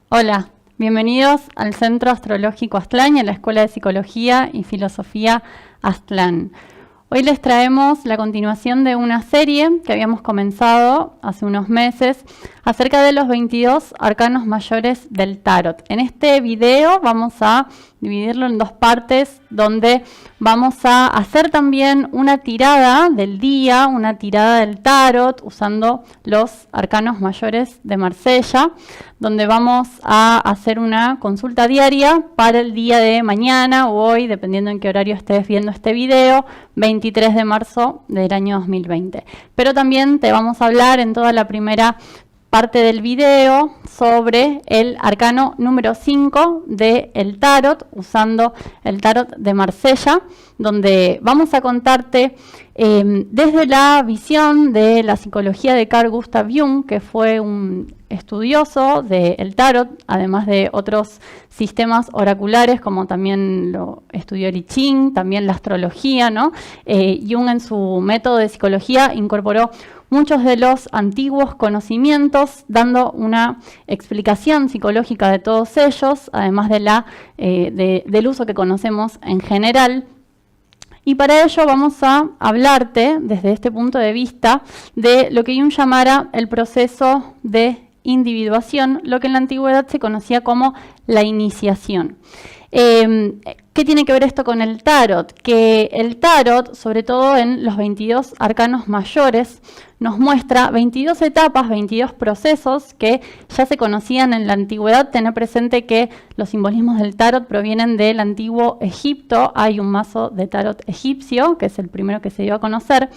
Hola, bienvenidos al Centro Astrológico Aztlán y a la Escuela de Psicología y Filosofía Aztlán. Hoy les traemos la continuación de una serie que habíamos comenzado hace unos meses acerca de los 22 arcanos mayores del tarot. En este video vamos a dividirlo en dos partes, donde vamos a hacer también una tirada del día, una tirada del tarot, usando los arcanos mayores de Marsella, donde vamos a hacer una consulta diaria para el día de mañana o hoy, dependiendo en qué horario estés viendo este video, 23 de marzo del año 2020. Pero también te vamos a hablar en toda la primera parte del video sobre el arcano número 5 del tarot, usando el tarot de Marsella, donde vamos a contarte desde la visión de la psicología de Carl Gustav Jung, que fue un estudioso del tarot, además de otros sistemas oraculares, como también lo estudió el I Ching, también la astrología, ¿no? Jung, en su método de psicología, incorporó muchos de los antiguos conocimientos, dando una explicación psicológica de todos ellos, además de del uso que conocemos en general. Y para ello vamos a hablarte, desde este punto de vista, de lo que Jung llamara el proceso de individuación, lo que en la antigüedad se conocía como la iniciación. ¿Qué tiene que ver esto con el tarot? Que el tarot, sobre todo en los 22 arcanos mayores, nos muestra 22 etapas, 22 procesos que ya se conocían en la antigüedad. Tener presente que los simbolismos del tarot provienen del antiguo Egipto. Hay un mazo de tarot egipcio, que es el primero que se dio a conocer,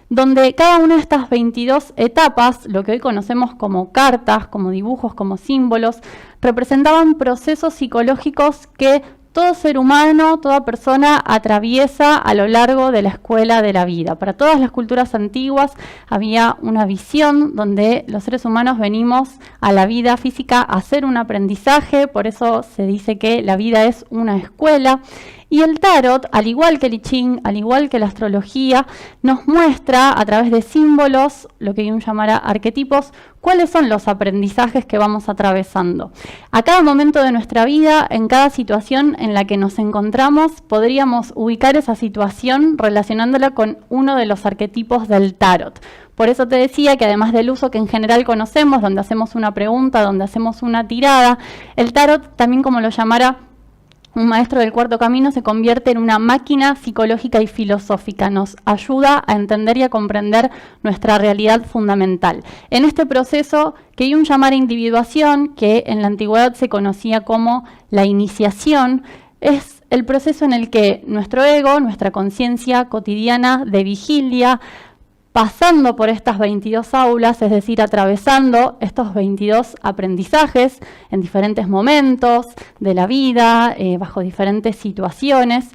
donde cada una de estas 22 etapas, lo que hoy conocemos como cartas, como dibujos, como símbolos, representaban procesos psicológicos que todo ser humano, toda persona atraviesa a lo largo de la escuela de la vida. Para todas las culturas antiguas había una visión donde los seres humanos venimos a la vida física a hacer un aprendizaje, por eso se dice que la vida es una escuela. Y el tarot, al igual que el I Ching, al igual que la astrología, nos muestra a través de símbolos, lo que Jung llamará arquetipos, cuáles son los aprendizajes que vamos atravesando. A cada momento de nuestra vida, en cada situación en la que nos encontramos, podríamos ubicar esa situación relacionándola con uno de los arquetipos del tarot. Por eso te decía que además del uso que en general conocemos, donde hacemos una pregunta, donde hacemos una tirada, el tarot, también como lo llamara un maestro del cuarto camino, se convierte en una máquina psicológica y filosófica. Nos ayuda a entender y a comprender nuestra realidad fundamental. En este proceso que Jung llamara individuación, que en la antigüedad se conocía como la iniciación, es el proceso en el que nuestro ego, nuestra conciencia cotidiana de vigilia, pasando por estas 22 aulas, es decir, atravesando estos 22 aprendizajes en diferentes momentos de la vida, bajo diferentes situaciones,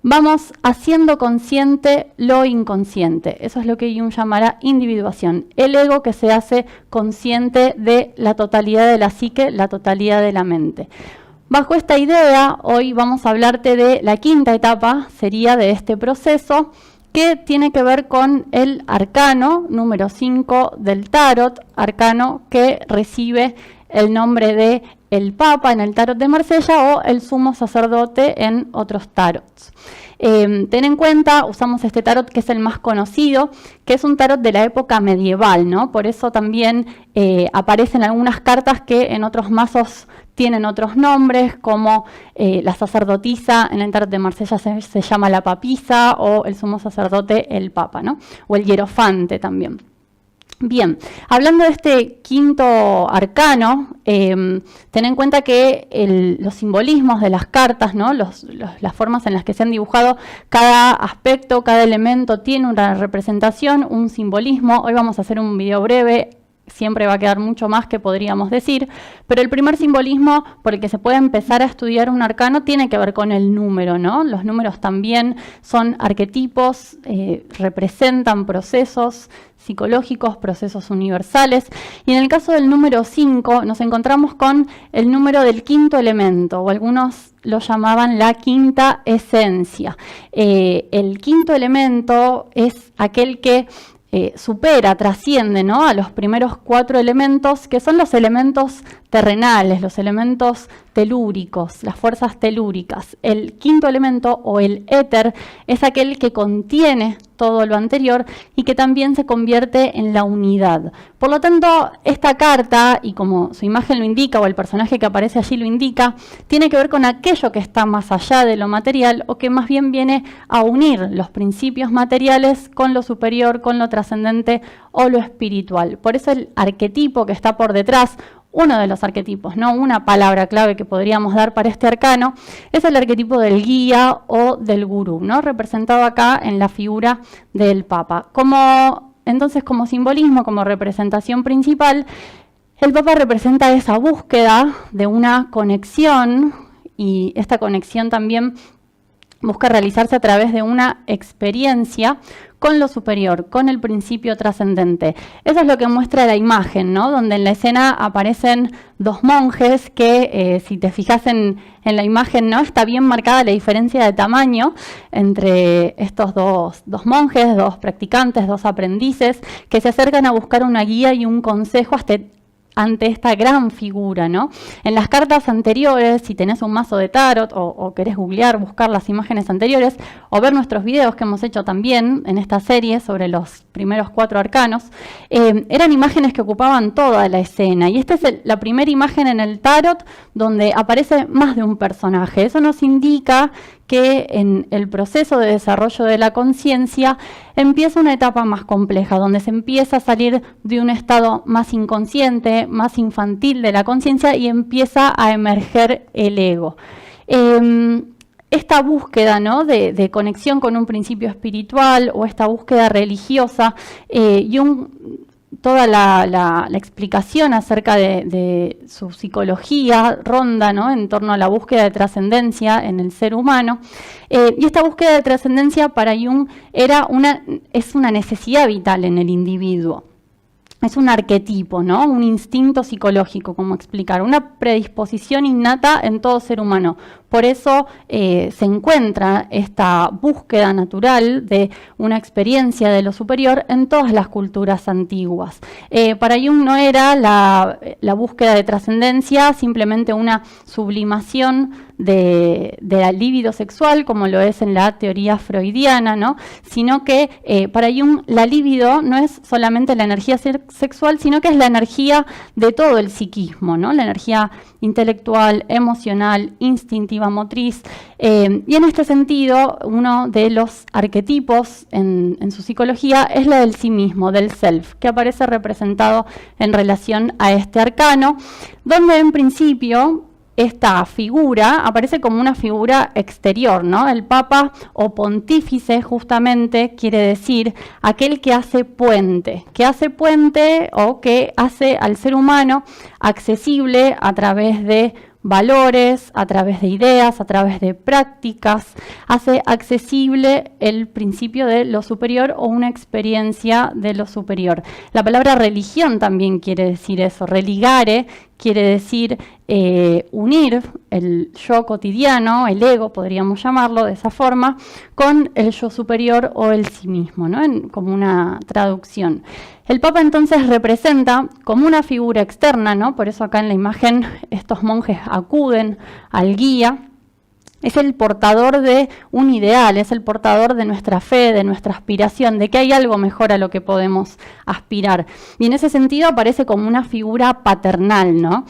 vamos haciendo consciente lo inconsciente. Eso es lo que Jung llamará individuación. El ego que se hace consciente de la totalidad de la psique, la totalidad de la mente. Bajo esta idea, hoy vamos a hablarte de la quinta etapa, sería de este proceso, que tiene que ver con el arcano número 5 del tarot, arcano que recibe el nombre de el Papa en el tarot de Marsella o el sumo sacerdote en otros tarots. Ten en cuenta, usamos este tarot que es el más conocido, que es un tarot de la época medieval, ¿no? Por eso también aparecen algunas cartas que en otros mazos tienen otros nombres, como la sacerdotisa en el tarot de Marsella se llama la papisa, o el sumo sacerdote el papa, ¿no? O el hierofante también. Bien, hablando de este quinto arcano, ten en cuenta que los simbolismos de las cartas, ¿no? Las formas en las que se han dibujado cada aspecto, cada elemento tiene una representación, un simbolismo. Hoy vamos a hacer un video breve. Siempre va a quedar mucho más que podríamos decir, pero el primer simbolismo por el que se puede empezar a estudiar un arcano tiene que ver con el número, ¿no? Los números también son arquetipos, representan procesos psicológicos, procesos universales. Y en el caso del número 5 nos encontramos con el número del quinto elemento, o algunos lo llamaban la quinta esencia. El quinto elemento es aquel que supera, trasciende, ¿no?, a los primeros 4 elementos, que son los elementos terrenales, los elementos telúricos, las fuerzas telúricas. El quinto elemento, o el éter, es aquel que contiene todo lo anterior y que también se convierte en la unidad. Por lo tanto, esta carta, y como su imagen lo indica, o el personaje que aparece allí lo indica, tiene que ver con aquello que está más allá de lo material, o que más bien viene a unir los principios materiales con lo superior, con lo trascendente o lo espiritual. Por eso el arquetipo que está por detrás, uno de los arquetipos, ¿no? Una palabra clave que podríamos dar para este arcano, es el arquetipo del guía o del gurú, ¿no? Representado acá en la figura del Papa. Entonces, como simbolismo, como representación principal, el Papa representa esa búsqueda de una conexión, y esta conexión también busca realizarse a través de una experiencia con lo superior, con el principio trascendente. Eso es lo que muestra la imagen, ¿no? Donde en la escena aparecen dos monjes que, si te fijas en la imagen, ¿no? Está bien marcada la diferencia de tamaño entre estos dos monjes, dos practicantes, dos aprendices, que se acercan a buscar una guía y un consejo ante esta gran figura, ¿no? En las cartas anteriores, si tenés un mazo de tarot o querés googlear, buscar las imágenes anteriores o ver nuestros videos que hemos hecho también en esta serie sobre los primeros 4 arcanos, eran imágenes que ocupaban toda la escena. Y esta es la primera imagen en el tarot donde aparece más de un personaje. Eso nos indica que en el proceso de desarrollo de la conciencia empieza una etapa más compleja, donde se empieza a salir de un estado más inconsciente, más infantil de la conciencia, y empieza a emerger el ego. Esta búsqueda, ¿no? de conexión con un principio espiritual, o esta búsqueda religiosa, toda la explicación acerca de su psicología ronda, ¿no? en torno a la búsqueda de trascendencia en el ser humano. Y esta búsqueda de trascendencia para Jung es una necesidad vital en el individuo. Es un arquetipo, ¿no? Un instinto psicológico, como explicar, una predisposición innata en todo ser humano. Por eso se encuentra esta búsqueda natural de una experiencia de lo superior en todas las culturas antiguas. Para Jung no era la búsqueda de trascendencia simplemente una sublimación de la libido sexual, como lo es en la teoría freudiana, ¿no? Sino que para Jung la libido no es solamente la energía sexual, sino que es la energía de todo el psiquismo, ¿no? La energía intelectual, emocional, instintiva, motriz. Y en este sentido, uno de los arquetipos en su psicología es la del sí mismo, del self, que aparece representado en relación a este arcano, donde en principio esta figura aparece como una figura exterior, ¿no? El Papa o pontífice justamente quiere decir aquel que hace puente o que hace al ser humano accesible a través de valores, a través de ideas, a través de prácticas, hace accesible el principio de lo superior o una experiencia de lo superior. La palabra religión también quiere decir eso, religare quiere decir unir el yo cotidiano, el ego, podríamos llamarlo de esa forma, con el yo superior o el sí mismo, ¿no? Como una traducción. El Papa entonces representa como una figura externa, ¿no? Por eso acá en la imagen estos monjes acuden al guía. Es el portador de un ideal, es el portador de nuestra fe, de nuestra aspiración, de que hay algo mejor a lo que podemos aspirar. Y en ese sentido aparece como una figura paternal, ¿no?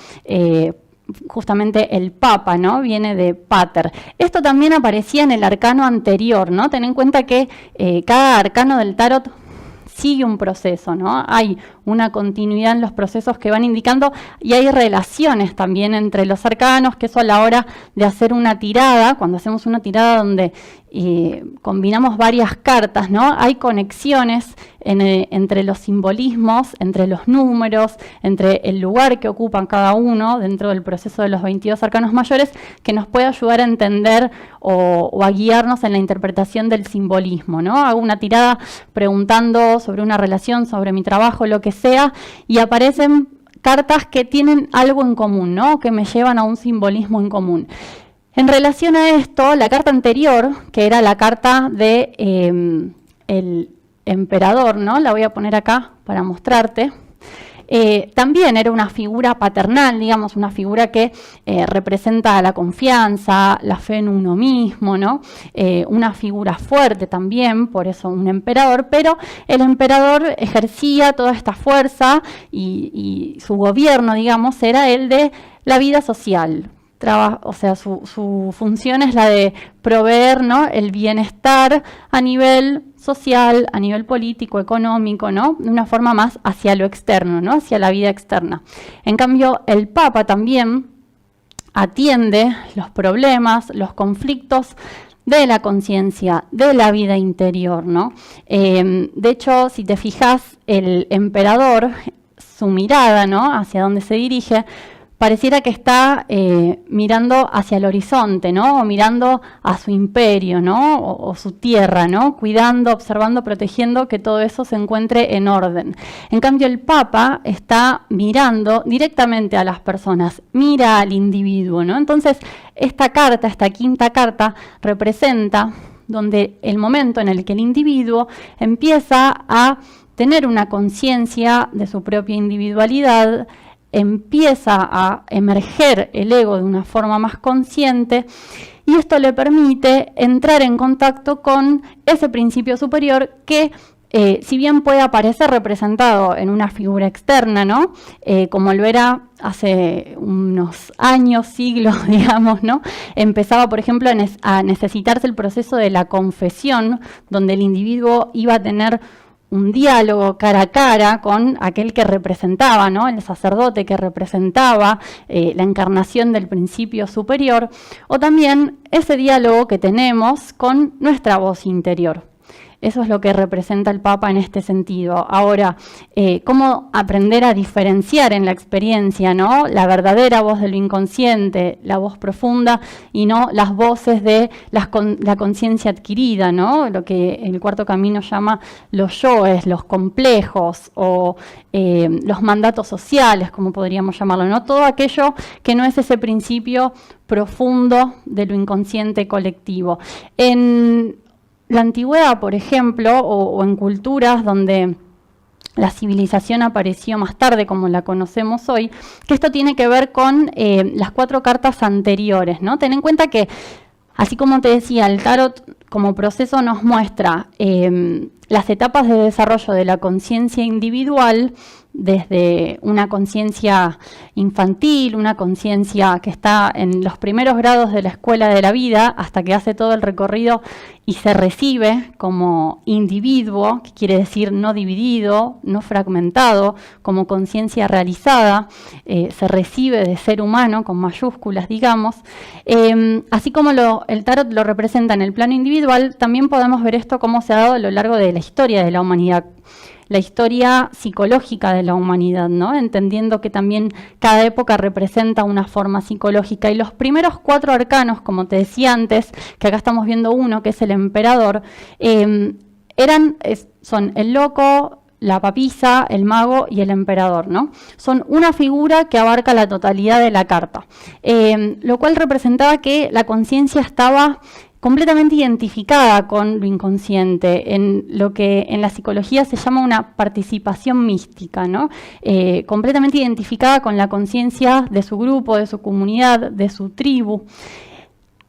Justamente el Papa, ¿no? Viene de pater. Esto también aparecía en el arcano anterior, ¿no? Ten en cuenta que cada arcano del tarot sigue un proceso, ¿no? Hay una continuidad en los procesos que van indicando y hay relaciones también entre los arcanos, que eso a la hora de hacer una tirada, cuando hacemos una tirada donde combinamos varias cartas, ¿no? Hay conexiones entre los simbolismos, entre los números, entre el lugar que ocupan cada uno dentro del proceso de los 22 arcanos mayores, que nos puede ayudar a entender o a guiarnos en la interpretación del simbolismo, ¿no? Hago una tirada preguntando sobre una relación, sobre mi trabajo, lo que sea, y aparecen cartas que tienen algo en común, ¿no? Que me llevan a un simbolismo en común. En relación a esto, la carta anterior, que era la carta de el emperador, ¿no? La voy a poner acá para mostrarte. también era una figura paternal, digamos, una figura que representa la confianza, la fe en uno mismo, ¿no? Una figura fuerte también, por eso un emperador, pero el emperador ejercía toda esta fuerza y su gobierno, digamos, era el de la vida social. O sea, su función es la de proveer, ¿no?, el bienestar a nivel social, a nivel político, económico, ¿no?, de una forma más hacia lo externo, ¿no?, hacia la vida externa. En cambio, el Papa también atiende los problemas, los conflictos de la conciencia, de la vida interior, ¿no? De hecho, si te fijas, el emperador, su mirada, ¿no?, hacia dónde se dirige, pareciera que está mirando hacia el horizonte, ¿no? O mirando a su imperio, ¿no? O su tierra, ¿no? Cuidando, observando, protegiendo que todo eso se encuentre en orden. En cambio, el Papa está mirando directamente a las personas, mira al individuo, ¿no? Entonces, esta carta, esta quinta carta, representa donde el momento en el que el individuo empieza a tener una conciencia de su propia individualidad, empieza a emerger el ego de una forma más consciente y esto le permite entrar en contacto con ese principio superior que, si bien puede aparecer representado en una figura externa, ¿no?, como lo era hace unos años, siglos, digamos, ¿no?, empezaba, por ejemplo, a necesitarse el proceso de la confesión, donde el individuo iba a tener un diálogo cara a cara con aquel que representaba, ¿no?, el sacerdote que representaba la encarnación del principio superior, o también ese diálogo que tenemos con nuestra voz interior. Eso es lo que representa el Papa en este sentido. Ahora, ¿cómo aprender a diferenciar en la experiencia, ¿no?, la verdadera voz de lo inconsciente, la voz profunda, y no las voces de la conciencia adquirida, ¿no?, lo que el Cuarto Camino llama los yoes, los complejos o los mandatos sociales, como podríamos llamarlo, ¿no? Todo aquello que no es ese principio profundo de lo inconsciente colectivo. En la antigüedad, por ejemplo, o en culturas donde la civilización apareció más tarde, como la conocemos hoy, que esto tiene que ver con las 4 cartas anteriores, ¿no? Ten en cuenta que, así como te decía, el tarot como proceso nos muestra las etapas de desarrollo de la conciencia individual, desde una conciencia infantil, una conciencia que está en los primeros grados de la escuela de la vida, hasta que hace todo el recorrido y se recibe como individuo, que quiere decir no dividido, no fragmentado, como conciencia realizada, se recibe de ser humano, con mayúsculas, digamos. Así como el tarot lo representa en el plano individual, también podemos ver esto cómo se ha dado a lo largo de la historia de la humanidad, la historia psicológica de la humanidad, ¿no?, entendiendo que también cada época representa una forma psicológica. Y los primeros 4 arcanos, como te decía antes, que acá estamos viendo uno, que es el emperador, son el loco, la papisa, el mago y el emperador, ¿no? Son una figura que abarca la totalidad de la carta, lo cual representaba que la conciencia estaba completamente identificada con lo inconsciente, en lo que en la psicología se llama una participación mística, ¿no? Completamente identificada con la conciencia de su grupo, de su comunidad, de su tribu.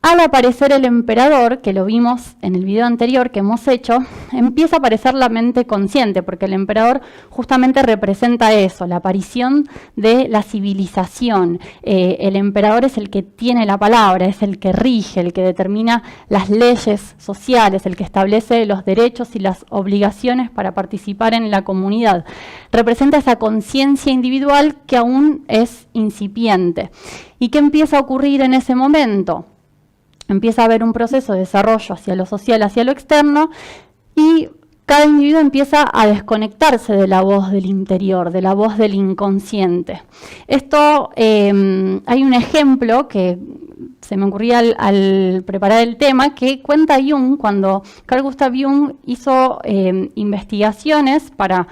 Al aparecer el emperador, que lo vimos en el video anterior que hemos hecho, empieza a aparecer la mente consciente, porque el emperador justamente representa eso, la aparición de la civilización. El emperador es el que tiene la palabra, es el que rige, el que determina las leyes sociales, el que establece los derechos y las obligaciones para participar en la comunidad. Representa esa conciencia individual que aún es incipiente. ¿Y qué empieza a ocurrir en ese momento? Empieza a haber un proceso de desarrollo hacia lo social, hacia lo externo, y cada individuo empieza a desconectarse de la voz del interior, de la voz del inconsciente. Esto, hay un ejemplo que se me ocurría al preparar el tema, que cuenta Jung, cuando Carl Gustav Jung hizo investigaciones para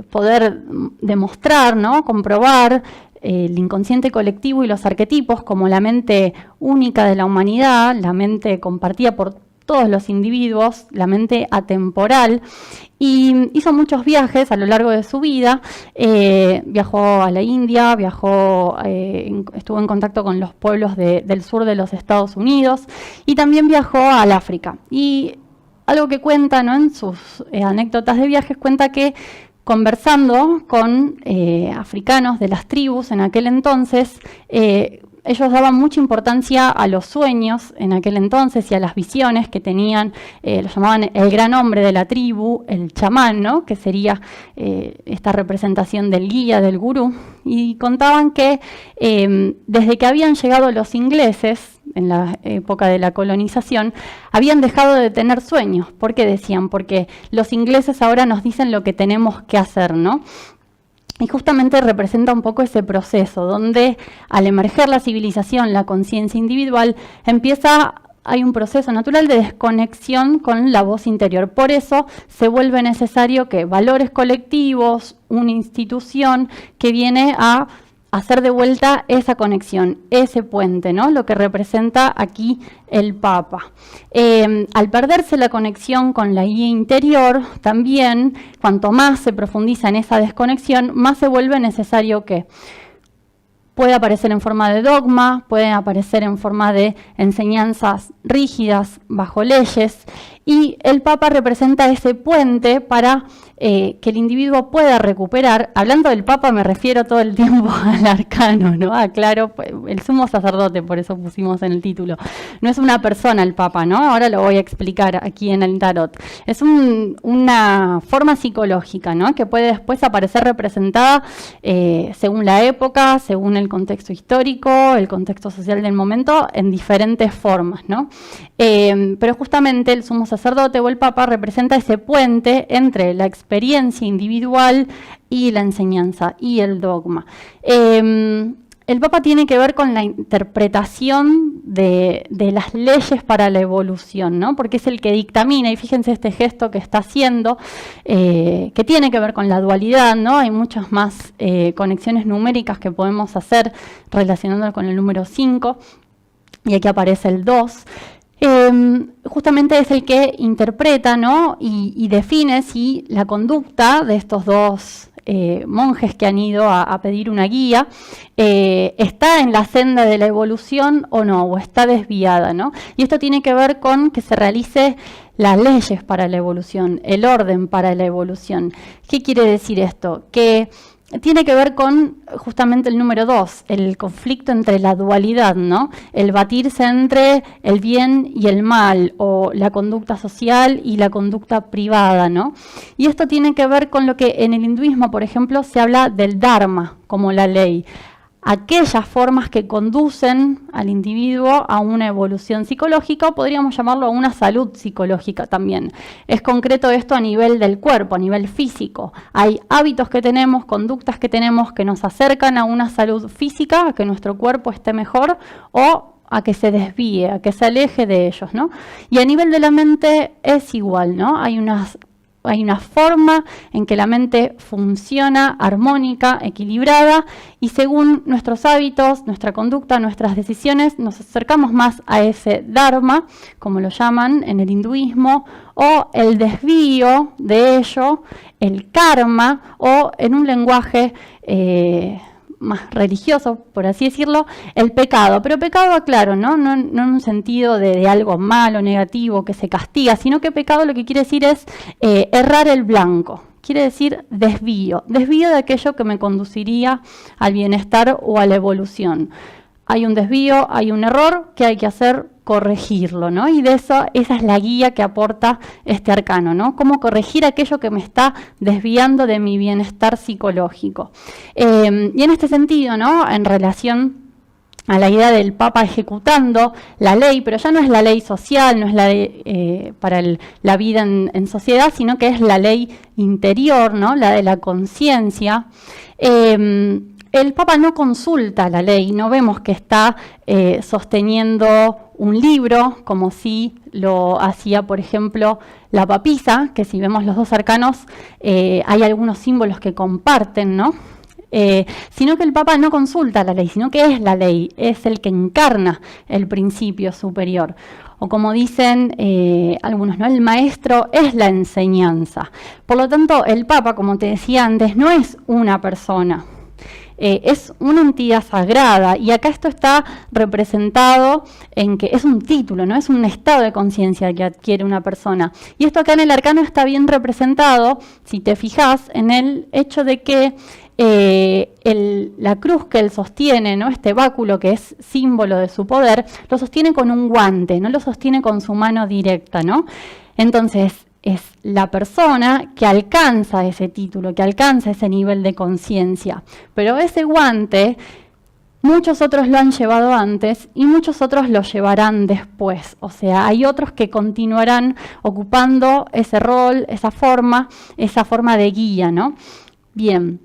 poder demostrar, ¿no?, comprobar el inconsciente colectivo y los arquetipos como la mente única de la humanidad, la mente compartida por todos los individuos, la mente atemporal, y hizo muchos viajes a lo largo de su vida. Viajó a la India, estuvo en contacto con los pueblos del sur de los Estados Unidos y también viajó al África. Y algo que cuenta, ¿no?, en sus anécdotas de viajes, cuenta que conversando con africanos de las tribus en aquel entonces, ellos daban mucha importancia a los sueños en aquel entonces y a las visiones que tenían, lo llamaban el gran hombre de la tribu, el chamán, ¿no?, que sería esta representación del guía, del gurú, y contaban que desde que habían llegado los ingleses, en la época de la colonización, habían dejado de tener sueños. ¿Por qué decían? Porque los ingleses ahora nos dicen lo que tenemos que hacer, ¿no? Y justamente representa un poco ese proceso, donde al emerger la civilización, la conciencia individual, hay un proceso natural de desconexión con la voz interior. Por eso se vuelve necesario que valores colectivos, una institución que viene a hacer de vuelta esa conexión, ese puente, ¿no?, lo que representa aquí el Papa. Al perderse la conexión con la guía interior, también, cuanto más se profundiza en esa desconexión, más se vuelve necesario que puede aparecer en forma de dogma, puede aparecer en forma de enseñanzas rígidas bajo leyes, y el Papa representa ese puente para que el individuo pueda recuperar. Hablando del Papa me refiero todo el tiempo al arcano, ¿no? Aclaro, el sumo sacerdote, por eso pusimos en el título. No es una persona el Papa, ¿no? Ahora lo voy a explicar aquí en el tarot. Es una forma psicológica, ¿no?, que puede después aparecer representada según la época, según el contexto histórico, el contexto social del momento, en diferentes formas, ¿no? Pero justamente el sumo sacerdote o el Papa representa ese puente entre la experiencia individual y la enseñanza y el dogma. El Papa tiene que ver con la interpretación de las leyes para la evolución, ¿no?, porque es el que dictamina, y fíjense este gesto que está haciendo, que tiene que ver con la dualidad, ¿no? Hay muchas más conexiones numéricas que podemos hacer relacionándolo con el número 5, y aquí aparece el 2. Justamente es el que interpreta, ¿no?, y define si la conducta de estos dos monjes que han ido a pedir una guía está en la senda de la evolución o no, o está desviada, ¿no? Y esto tiene que ver con que se realice las leyes para la evolución, el orden para la evolución. ¿Qué quiere decir esto? Que tiene que ver con justamente el número 2, el conflicto entre la dualidad, ¿no? El batirse entre el bien y el mal, o la conducta social y la conducta privada, ¿no? Y esto tiene que ver con lo que en el hinduismo, por ejemplo, se habla del dharma como la ley. Aquellas formas que conducen al individuo a una evolución psicológica, o podríamos llamarlo a una salud psicológica también. Es concreto esto a nivel del cuerpo, a nivel físico. Hay hábitos que tenemos, conductas que tenemos que nos acercan a una salud física, a que nuestro cuerpo esté mejor, o a que se desvíe, a que se aleje de ellos, ¿no? Y a nivel de la mente es igual, ¿no? Hay una forma en que la mente funciona armónica, equilibrada, y según nuestros hábitos, nuestra conducta, nuestras decisiones, nos acercamos más a ese dharma, como lo llaman en el hinduismo, o el desvío de ello, el karma, o en un lenguaje más religioso, por así decirlo, el pecado. Pero pecado, aclaro, no en un sentido de algo malo, negativo, que se castiga, sino que pecado lo que quiere decir es errar el blanco. Quiere decir desvío de aquello que me conduciría al bienestar o a la evolución. Hay un desvío, hay un error que hay que hacer, corregirlo, ¿no? Y esa es la guía que aporta este arcano, ¿no? Cómo corregir aquello que me está desviando de mi bienestar psicológico. Y en este sentido, ¿no?, en relación a la idea del Papa ejecutando la ley, pero ya no es la ley social, no es la ley para la vida en sociedad, sino que es la ley interior, ¿no?, la de la conciencia. El Papa no consulta la ley, no vemos que está sosteniendo un libro, como si lo hacía, por ejemplo, la papisa, que si vemos los dos arcanos, hay algunos símbolos que comparten, ¿no? Sino que el Papa no consulta la ley, sino que es la ley, es el que encarna el principio superior. o como dicen algunos, ¿no? El maestro es la enseñanza. Por lo tanto, el Papa, como te decía antes, no es una persona. Es una entidad sagrada, y acá esto está representado en que es un título, no es un estado de conciencia que adquiere una persona. Y esto acá en el arcano está bien representado, si te fijas, en el hecho de que la cruz que él sostiene, ¿no? Este báculo que es símbolo de su poder, lo sostiene con un guante, no lo sostiene con su mano directa, ¿no? Entonces, es la persona que alcanza ese título, que alcanza ese nivel de conciencia. Pero ese guante, muchos otros lo han llevado antes y muchos otros lo llevarán después. O sea, hay otros que continuarán ocupando ese rol, esa forma de guía, ¿no? Bien.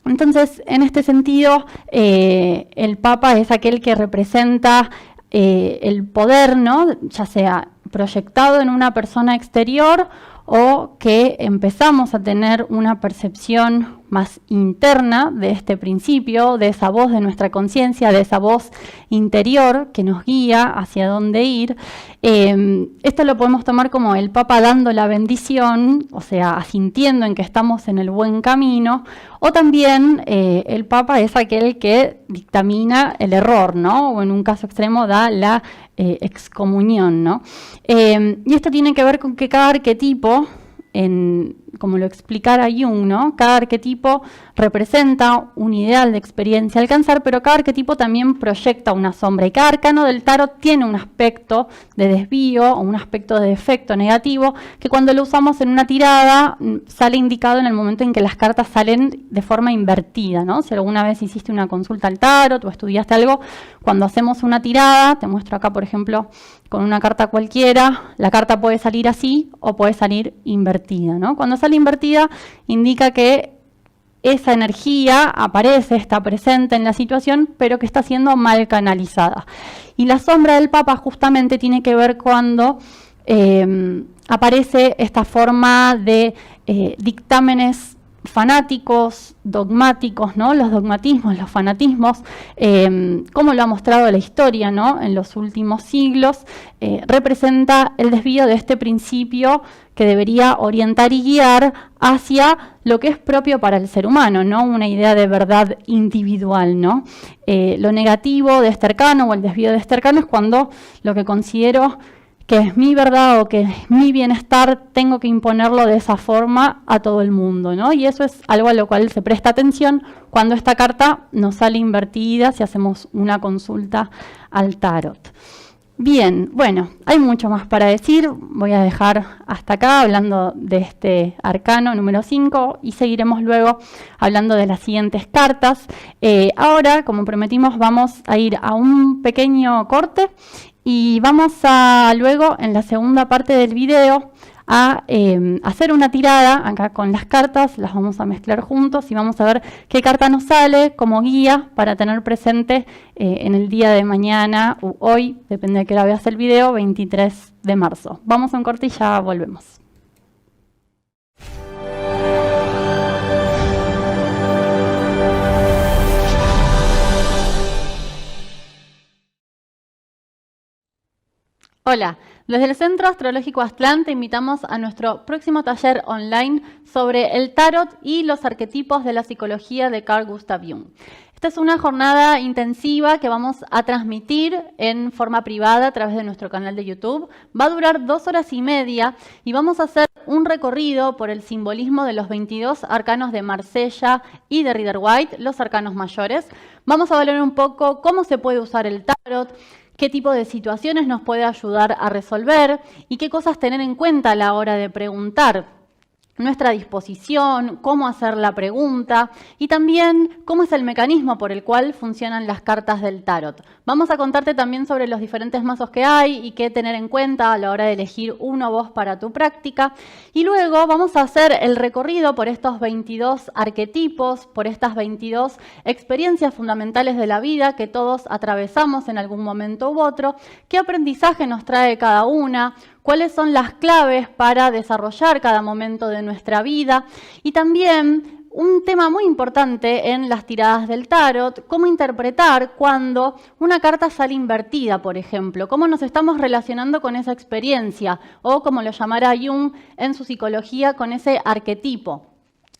Entonces, en este sentido, el Papa es aquel que representa el poder, ¿no? Ya sea proyectado en una persona exterior o que empezamos a tener una percepción más interna de este principio, de esa voz de nuestra conciencia, de esa voz interior que nos guía hacia dónde ir. Esto lo podemos tomar como el Papa dando la bendición, o sea, asintiendo en que estamos en el buen camino, o también el Papa es aquel que dictamina el error, ¿no? O en un caso extremo da la excomunión, ¿no? Y esto tiene que ver con que cada arquetipo, como lo explicara Jung, ¿no? Cada arquetipo representa un ideal de experiencia a alcanzar, pero cada arquetipo también proyecta una sombra, y cada arcano del tarot tiene un aspecto de desvío o un aspecto de efecto negativo que cuando lo usamos en una tirada sale indicado en el momento en que las cartas salen de forma invertida, ¿no? Si alguna vez hiciste una consulta al tarot o estudiaste algo, cuando hacemos una tirada, te muestro acá por ejemplo con una carta cualquiera, la carta puede salir así o puede salir invertida, ¿no? Cuando sale invertida indica que esa energía aparece, está presente en la situación, pero que está siendo mal canalizada. Y la sombra del Papa justamente tiene que ver cuando aparece esta forma de dictámenes fanáticos, dogmáticos, ¿no? Los dogmatismos, los fanatismos, como lo ha mostrado la historia, ¿no? En los últimos siglos, representa el desvío de este principio que debería orientar y guiar hacia lo que es propio para el ser humano, ¿no? Una idea de verdad individual, ¿no? Lo negativo de este arcano o el desvío de este arcano es cuando lo que considero que es mi verdad o que es mi bienestar, tengo que imponerlo de esa forma a todo el mundo, ¿no? Y eso es algo a lo cual se presta atención cuando esta carta nos sale invertida si hacemos una consulta al tarot. Bien, bueno, hay mucho más para decir. Voy a dejar hasta acá hablando de este arcano número 5 y seguiremos luego hablando de las siguientes cartas. Ahora, como prometimos, vamos a ir a un pequeño corte y vamos a luego, en la segunda parte del video, a hacer una tirada acá con las cartas, las vamos a mezclar juntos y vamos a ver qué carta nos sale como guía para tener presente en el día de mañana o hoy, depende de qué hora veas el video, 23 de marzo. Vamos a un corte y ya volvemos. Hola, desde el Centro Astrológico Aztlán te invitamos a nuestro próximo taller online sobre el tarot y los arquetipos de la psicología de Carl Gustav Jung. Esta es una jornada intensiva que vamos a transmitir en forma privada a través de nuestro canal de YouTube. Va a durar 2 horas y media y vamos a hacer un recorrido por el simbolismo de los 22 arcanos de Marsella y de Rider-Waite, los arcanos mayores. Vamos a hablar un poco cómo se puede usar el tarot, qué tipo de situaciones nos puede ayudar a resolver y qué cosas tener en cuenta a la hora de preguntar. Nuestra disposición, cómo hacer la pregunta y también cómo es el mecanismo por el cual funcionan las cartas del tarot. Vamos a contarte también sobre los diferentes mazos que hay y qué tener en cuenta a la hora de elegir uno vos para tu práctica. Y luego vamos a hacer el recorrido por estos 22 arquetipos, por estas 22 experiencias fundamentales de la vida que todos atravesamos en algún momento u otro. ¿Qué aprendizaje nos trae cada una? ¿Cuáles son las claves para desarrollar cada momento de nuestra vida? Y también un tema muy importante en las tiradas del tarot, cómo interpretar cuando una carta sale invertida, por ejemplo, cómo nos estamos relacionando con esa experiencia, o como lo llamará Jung en su psicología, con ese arquetipo.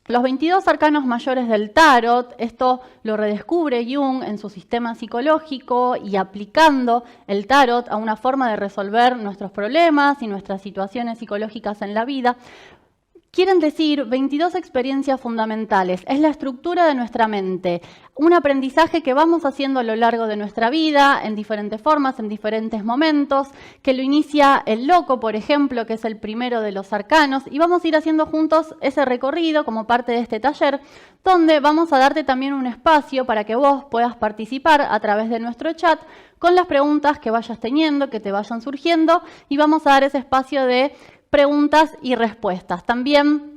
Los 22 arcanos mayores del tarot, esto lo redescubre Jung en su sistema psicológico y aplicando el tarot a una forma de resolver nuestros problemas y nuestras situaciones psicológicas en la vida. Quieren decir 22 experiencias fundamentales. Es la estructura de nuestra mente, un aprendizaje que vamos haciendo a lo largo de nuestra vida, en diferentes formas, en diferentes momentos, que lo inicia el loco, por ejemplo, que es el primero de los arcanos, y vamos a ir haciendo juntos ese recorrido como parte de este taller, donde vamos a darte también un espacio para que vos puedas participar a través de nuestro chat con las preguntas que vayas teniendo, que te vayan surgiendo, y vamos a dar ese espacio de preguntas y respuestas. También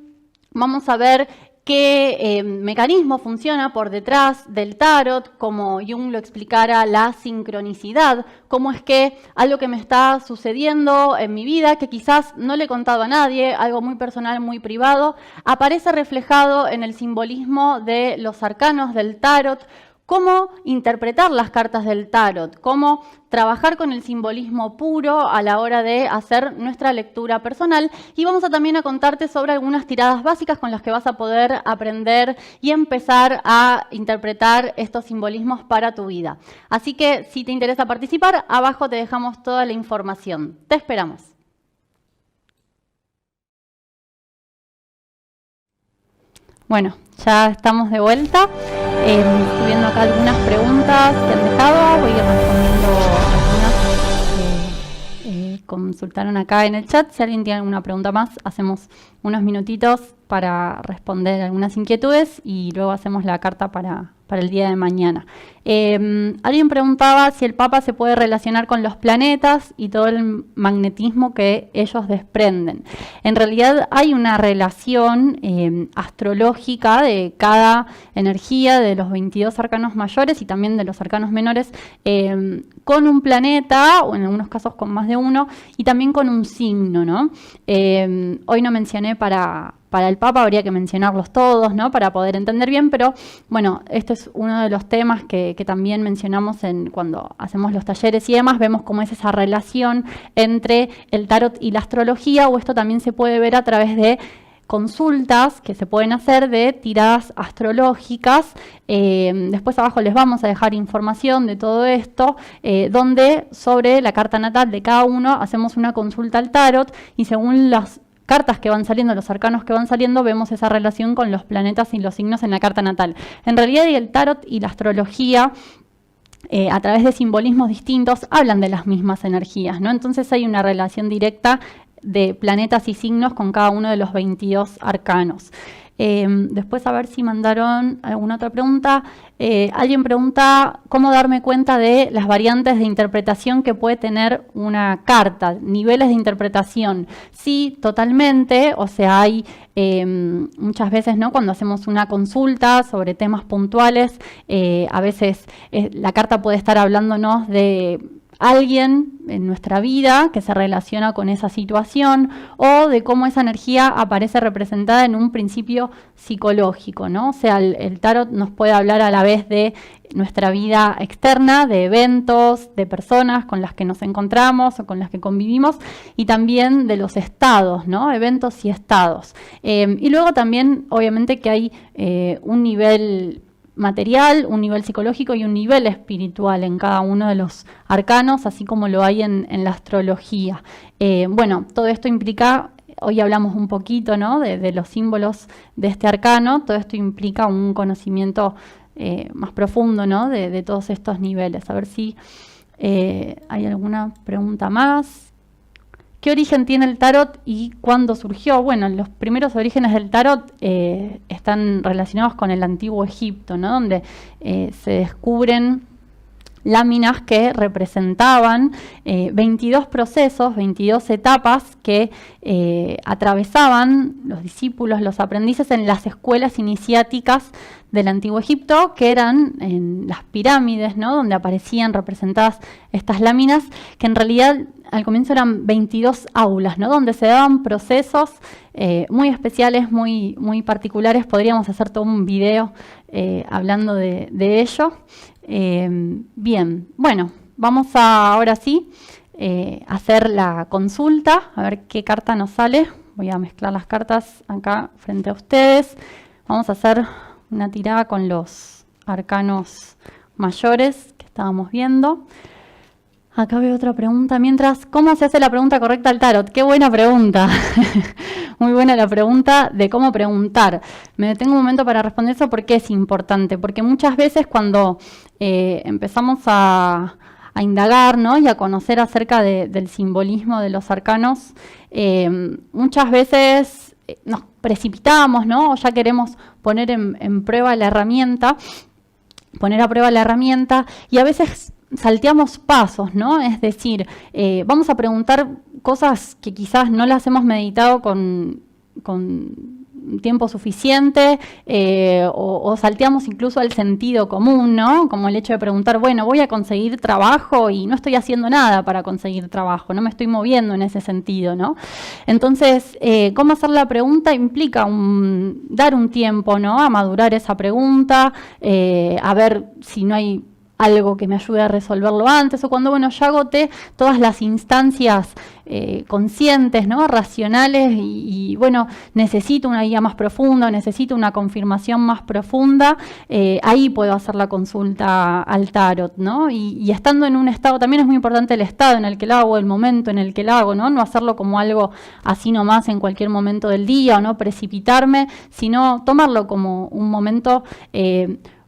vamos a ver qué mecanismo funciona por detrás del tarot, como Jung lo explicara, la sincronicidad, cómo es que algo que me está sucediendo en mi vida, que quizás no le he contado a nadie, algo muy personal, muy privado, aparece reflejado en el simbolismo de los arcanos del tarot. Cómo interpretar las cartas del tarot, cómo trabajar con el simbolismo puro a la hora de hacer nuestra lectura personal, y vamos a también a contarte sobre algunas tiradas básicas con las que vas a poder aprender y empezar a interpretar estos simbolismos para tu vida. Así que si te interesa participar, abajo te dejamos toda la información. Te esperamos. Bueno, ya estamos de vuelta. Estoy viendo acá algunas preguntas que han dejado. Voy a ir respondiendo algunas que consultaron acá en el chat. Si alguien tiene alguna pregunta más, hacemos unos minutitos para responder algunas inquietudes y luego hacemos la carta para el día de mañana. Alguien preguntaba si el Papa se puede relacionar con los planetas y todo el magnetismo que ellos desprenden. En realidad hay una relación astrológica de cada energía de los 22 arcanos mayores y también de los arcanos menores con un planeta, o en algunos casos con más de uno, y también con un signo, ¿no? Hoy no mencioné para el Papa, habría que mencionarlos todos, ¿no? Para poder entender bien, pero bueno, este es uno de los temas que también mencionamos cuando hacemos los talleres y demás. Vemos cómo es esa relación entre el tarot y la astrología, o esto también se puede ver a través de consultas que se pueden hacer de tiradas astrológicas. Después abajo les vamos a dejar información de todo esto, donde sobre la carta natal de cada uno hacemos una consulta al tarot y según las cartas que van saliendo, los arcanos que van saliendo, vemos esa relación con los planetas y los signos en la carta natal. En realidad el tarot y la astrología, a través de simbolismos distintos, hablan de las mismas energías, ¿no? Entonces hay una relación directa de planetas y signos con cada uno de los 22 arcanos. Después a ver si mandaron alguna otra pregunta. Alguien pregunta cómo darme cuenta de las variantes de interpretación que puede tener una carta, niveles de interpretación. Sí, totalmente, o sea, hay muchas veces, ¿no? Cuando hacemos una consulta sobre temas puntuales, a veces la carta puede estar hablándonos de alguien en nuestra vida que se relaciona con esa situación, o de cómo esa energía aparece representada en un principio psicológico, ¿no? O sea, el tarot nos puede hablar a la vez de nuestra vida externa, de eventos, de personas con las que nos encontramos o con las que convivimos, y también de los estados, ¿no? Eventos y estados. Y luego también, obviamente, que hay un nivel material, un nivel psicológico y un nivel espiritual en cada uno de los arcanos, así como lo hay en la astrología. Bueno, todo esto implica, hoy hablamos un poquito, ¿no? de los símbolos de este arcano, todo esto implica un conocimiento más profundo, ¿no? de todos estos niveles. A ver si hay alguna pregunta más. ¿Qué origen tiene el tarot y cuándo surgió? Bueno, los primeros orígenes del tarot están relacionados con el antiguo Egipto, ¿no? Donde se descubren láminas que representaban 22 procesos, 22 etapas que atravesaban los discípulos, los aprendices en las escuelas iniciáticas del Antiguo Egipto, que eran en las pirámides, ¿no? Donde aparecían representadas estas láminas, que en realidad al comienzo eran 22 aulas, ¿no? Donde se daban procesos muy especiales, muy particulares. Podríamos hacer todo un video hablando de ello. Bien, bueno, vamos ahora sí a hacer la consulta, a ver qué carta nos sale. Voy a mezclar las cartas acá frente a ustedes. Vamos a hacer una tirada con los arcanos mayores que estábamos viendo. Acá veo otra pregunta. Mientras, ¿cómo se hace la pregunta correcta al tarot? ¡Qué buena pregunta! Muy buena la pregunta de cómo preguntar. Me detengo un momento para responder eso porque es importante. Porque muchas veces cuando empezamos a indagar, ¿no? Y a conocer acerca del simbolismo de los arcanos, muchas veces nos precipitamos, ¿no? O ya queremos poner en prueba la herramienta, poner a prueba la herramienta, y a veces salteamos pasos, ¿no? Es decir, vamos a preguntar cosas que quizás no las hemos meditado con tiempo suficiente, o salteamos incluso al sentido común, ¿no? Como el hecho de preguntar, bueno, voy a conseguir trabajo y no estoy haciendo nada para conseguir trabajo, no me estoy moviendo en ese sentido, ¿no? Entonces, cómo hacer la pregunta implica dar un tiempo, ¿no? A madurar esa pregunta, a ver si no hay algo que me ayude a resolverlo antes, o cuando, bueno, ya agoté todas las instancias conscientes, ¿no? Racionales, y bueno, necesito una guía más profunda, necesito una confirmación más profunda, ahí puedo hacer la consulta al tarot, ¿no? Y estando en un estado, también es muy importante el estado en el que lo hago, el momento en el que lo hago, ¿no? No hacerlo como algo así nomás en cualquier momento del día, o no precipitarme, sino tomarlo como un momento.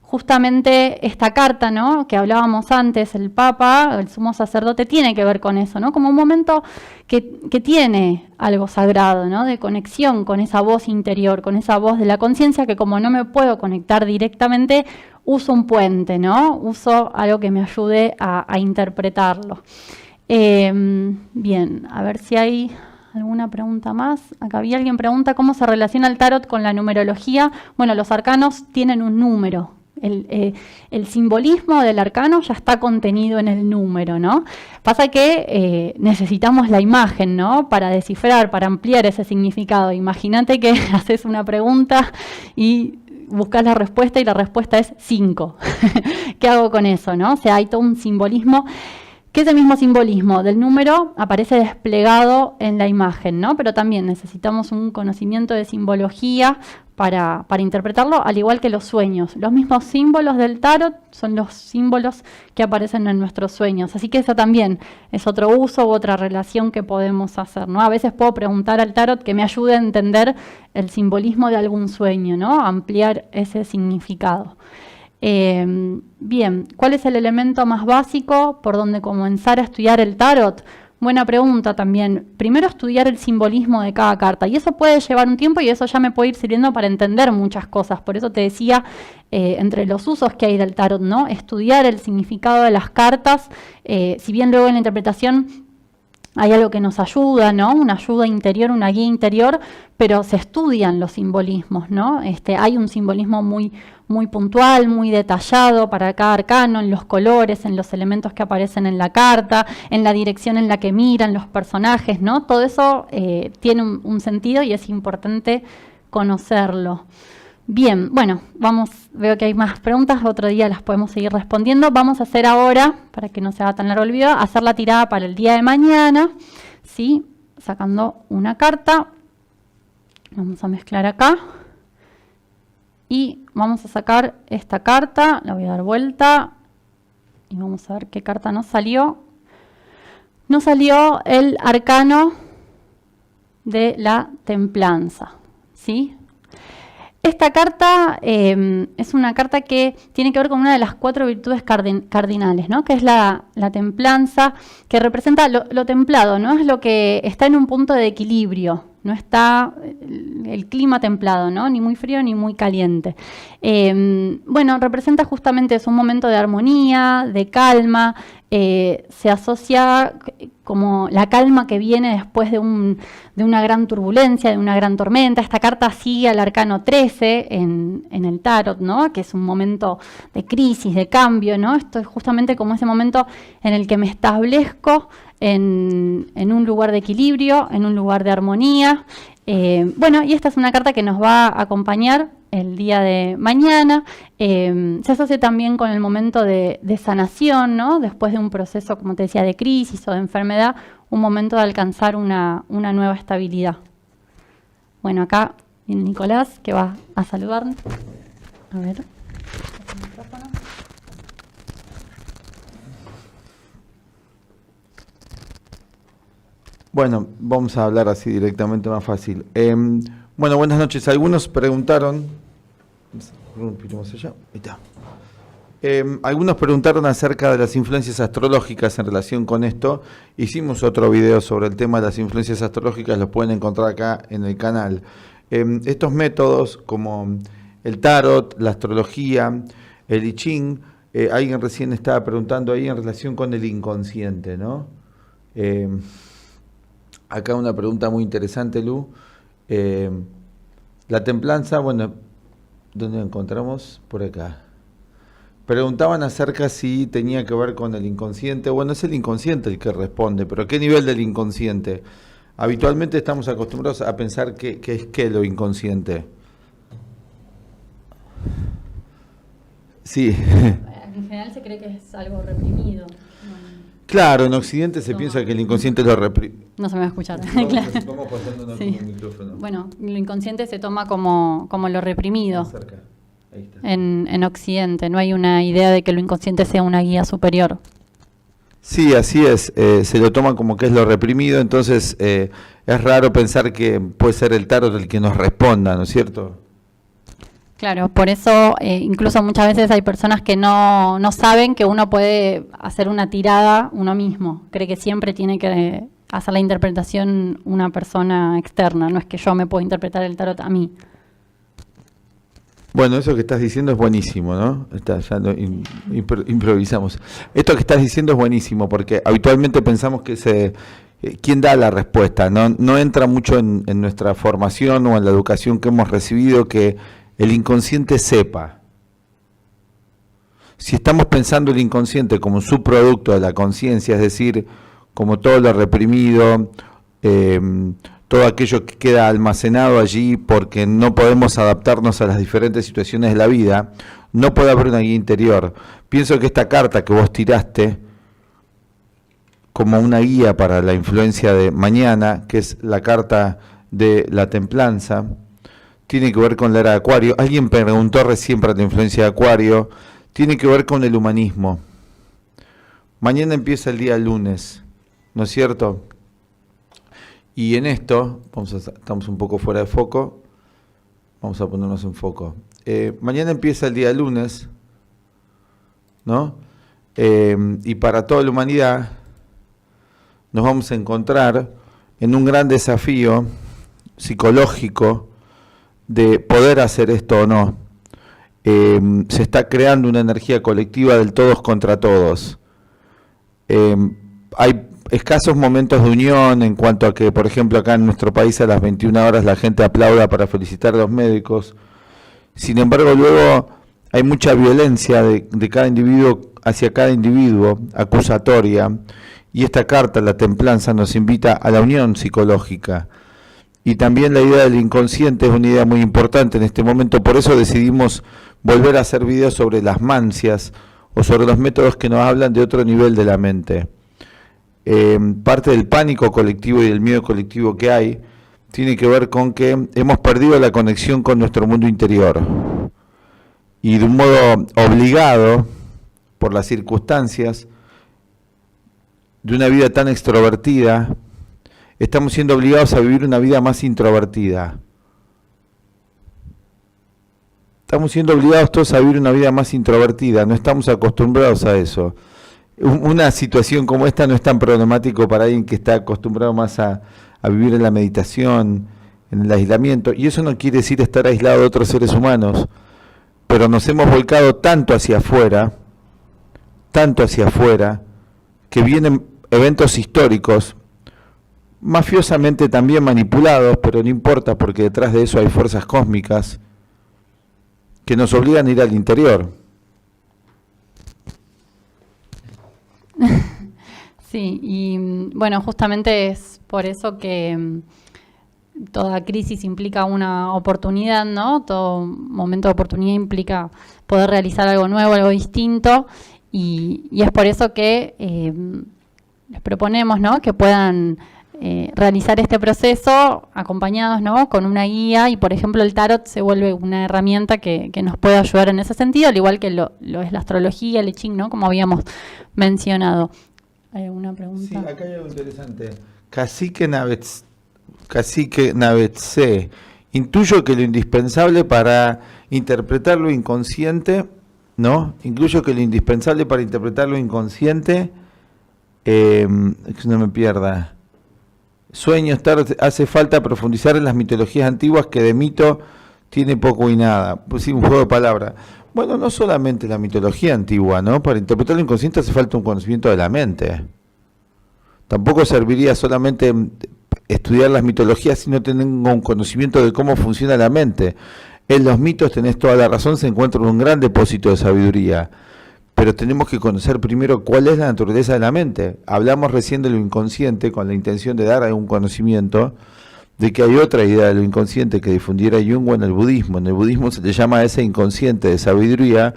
Justamente esta carta, ¿no? Que hablábamos antes, el Papa, el sumo sacerdote, tiene que ver con eso, ¿no? Como un momento que tiene algo sagrado, ¿no? De conexión con esa voz interior, con esa voz de la conciencia, que como no me puedo conectar directamente, uso un puente, ¿no? Uso algo que me ayude a interpretarlo. Bien, a ver si hay ¿alguna pregunta más? Acá había alguien pregunta cómo se relaciona el tarot con la numerología. Bueno, los arcanos tienen un número. El simbolismo del arcano ya está contenido en el número, ¿no? Pasa que necesitamos la imagen, ¿no? Para descifrar, para ampliar ese significado. Imagínate que haces una pregunta y buscas la respuesta y la respuesta es 5. ¿Qué hago con eso, no? O sea, hay todo un simbolismo, que ese mismo simbolismo del número aparece desplegado en la imagen, ¿no? Pero también necesitamos un conocimiento de simbología para interpretarlo, al igual que los sueños. Los mismos símbolos del tarot son los símbolos que aparecen en nuestros sueños. Así que eso también es otro uso u otra relación que podemos hacer, ¿no? A veces puedo preguntar al tarot que me ayude a entender el simbolismo de algún sueño, ¿no? Ampliar ese significado. Bien, ¿cuál es el elemento más básico por donde comenzar a estudiar el tarot? Buena pregunta también. Primero estudiar el simbolismo de cada carta, y eso puede llevar un tiempo y eso ya me puede ir sirviendo para entender muchas cosas. Por eso te decía, entre los usos que hay del tarot, ¿no? Estudiar el significado de las cartas, si bien luego en la interpretación hay algo que nos ayuda, ¿no? Una ayuda interior, una guía interior, pero se estudian los simbolismos, ¿no? Hay un simbolismo muy puntual, muy detallado para cada arcano, en los colores, en los elementos que aparecen en la carta, en la dirección en la que miran los personajes, ¿no? Todo eso tiene un sentido y es importante conocerlo. Bien, bueno, veo que hay más preguntas, otro día las podemos seguir respondiendo. Vamos a hacer ahora, para que no se haga tan largo el video, hacer la tirada para el día de mañana, ¿sí? Sacando una carta, vamos a mezclar acá, y vamos a sacar esta carta, la voy a dar vuelta, y vamos a ver qué carta nos salió. Nos salió el arcano de la templanza, ¿sí? Esta carta es una carta que tiene que ver con una de las 4 virtudes cardinales, ¿no? Que es la templanza, que representa lo templado, ¿no? Es lo que está en un punto de equilibrio, no está el clima templado, ¿no? Ni muy frío ni muy caliente. Bueno, representa justamente es un momento de armonía, de calma, se asocia como la calma que viene después de una gran turbulencia, de una gran tormenta. Esta carta sigue al arcano 13 en el tarot, ¿no? Que es un momento de crisis, de cambio, ¿no? Esto es justamente como ese momento en el que me establezco en un lugar de equilibrio, en un lugar de armonía. Bueno, y esta es una carta que nos va a acompañar el día de mañana. Se asocia también con el momento de sanación, ¿no? Después de un proceso, como te decía, de crisis o de enfermedad, un momento de alcanzar una nueva estabilidad. Bueno, acá viene Nicolás, que va a saludarnos. A ver. El micrófono. Bueno, vamos a hablar así directamente, más fácil. Bueno, buenas noches. Algunos preguntaron... algunos preguntaron acerca de las influencias astrológicas en relación con esto. Hicimos otro video sobre el tema de las influencias astrológicas, lo pueden encontrar acá en el canal. Estos métodos como el tarot, la astrología, el I Ching, alguien recién estaba preguntando ahí en relación con el inconsciente, ¿no? Acá una pregunta muy interesante, Lu. La templanza, bueno, ¿dónde la encontramos? Por acá. Preguntaban acerca si tenía que ver con el inconsciente. Bueno, es el inconsciente el que responde, pero ¿qué nivel del inconsciente? Habitualmente estamos acostumbrados a pensar que es ¿qué lo inconsciente? Sí. En general se cree que es algo reprimido. Claro, en Occidente se piensa que el inconsciente lo reprime. No se me va a escuchar. Vamos pasándonos con el micrófono. Bueno, lo inconsciente se toma como lo reprimido. Más cerca. Ahí está. En Occidente. No hay una idea de que lo inconsciente sea una guía superior. Sí, así es. Se lo toma como que es lo reprimido, entonces es raro pensar que puede ser el tarot el que nos responda, ¿no es cierto? Claro, por eso incluso muchas veces hay personas que no saben que uno puede hacer una tirada uno mismo. Cree que siempre tiene que hacer la interpretación una persona externa. No es que yo me puedo interpretar el tarot a mí. Bueno, eso que estás diciendo es buenísimo, ¿no? Ya improvisamos. Esto que estás diciendo es buenísimo porque habitualmente pensamos que ¿quién da la respuesta? No entra mucho en nuestra formación o en la educación que hemos recibido que el inconsciente sepa. Si estamos pensando el inconsciente como un subproducto de la conciencia, es decir, como todo lo reprimido, todo aquello que queda almacenado allí porque no podemos adaptarnos a las diferentes situaciones de la vida, no puede haber una guía interior. Pienso que esta carta que vos tiraste como una guía para la influencia de mañana, que es la carta de la templanza, tiene que ver con la era de Acuario. Alguien preguntó recién para la influencia de Acuario, tiene que ver con el humanismo. Mañana empieza el día lunes, ¿no es cierto? Y en esto, estamos un poco fuera de foco, vamos a ponernos en foco. Mañana empieza el día lunes, ¿no? Y para toda la humanidad nos vamos a encontrar en un gran desafío psicológico de poder hacer esto o no. Se está creando una energía colectiva del todos contra todos. Hay escasos momentos de unión en cuanto a que, por ejemplo, acá en nuestro país a las 21 horas la gente aplauda para felicitar a los médicos. Sin embargo, luego hay mucha violencia de cada individuo hacia cada individuo, acusatoria, y esta carta, la templanza, nos invita a la unión psicológica. Y también la idea del inconsciente es una idea muy importante en este momento, por eso decidimos volver a hacer videos sobre las mancias o sobre los métodos que nos hablan de otro nivel de la mente. Parte del pánico colectivo y del miedo colectivo que hay tiene que ver con que hemos perdido la conexión con nuestro mundo interior y de un modo obligado por las circunstancias de una vida tan extrovertida, estamos siendo obligados a vivir una vida más introvertida. Estamos siendo obligados todos a vivir una vida más introvertida, no estamos acostumbrados a eso. Una situación como esta no es tan problemático para alguien que está acostumbrado más a vivir en la meditación, en el aislamiento, y eso no quiere decir estar aislado de otros seres humanos, pero nos hemos volcado tanto hacia afuera, que vienen eventos históricos, mafiosamente también manipulados, pero no importa porque detrás de eso hay fuerzas cósmicas que nos obligan a ir al interior. Sí, y bueno, justamente es por eso que toda crisis implica una oportunidad, ¿no? Todo momento de oportunidad implica poder realizar algo nuevo, algo distinto, y es por eso que les proponemos, ¿no?, que puedan realizar este proceso acompañados, ¿no?, con una guía, y por ejemplo el tarot se vuelve una herramienta que nos puede ayudar en ese sentido, al igual que lo es la astrología, el I Ching, ¿no?, como habíamos mencionado. ¿Hay alguna pregunta? Sí, acá hay algo interesante. Cacique Navetse, intuyo que lo indispensable para interpretar lo inconsciente, ¿no? Incluyo que lo indispensable para interpretar lo inconsciente, que no me pierda. Sueños, hace falta profundizar en las mitologías antiguas, que de mito tiene poco y nada. Pues sí, un juego de palabras. Bueno, no solamente la mitología antigua, ¿no? Para interpretar lo inconsciente hace falta un conocimiento de la mente. Tampoco serviría solamente estudiar las mitologías si no tengo un conocimiento de cómo funciona la mente. En los mitos, tenés toda la razón, se encuentra un gran depósito de sabiduría. Pero tenemos que conocer primero cuál es la naturaleza de la mente. Hablamos recién de lo inconsciente con la intención de dar algún conocimiento de que hay otra idea de lo inconsciente que difundiera Jung en el budismo. En el budismo se le llama a ese inconsciente de sabiduría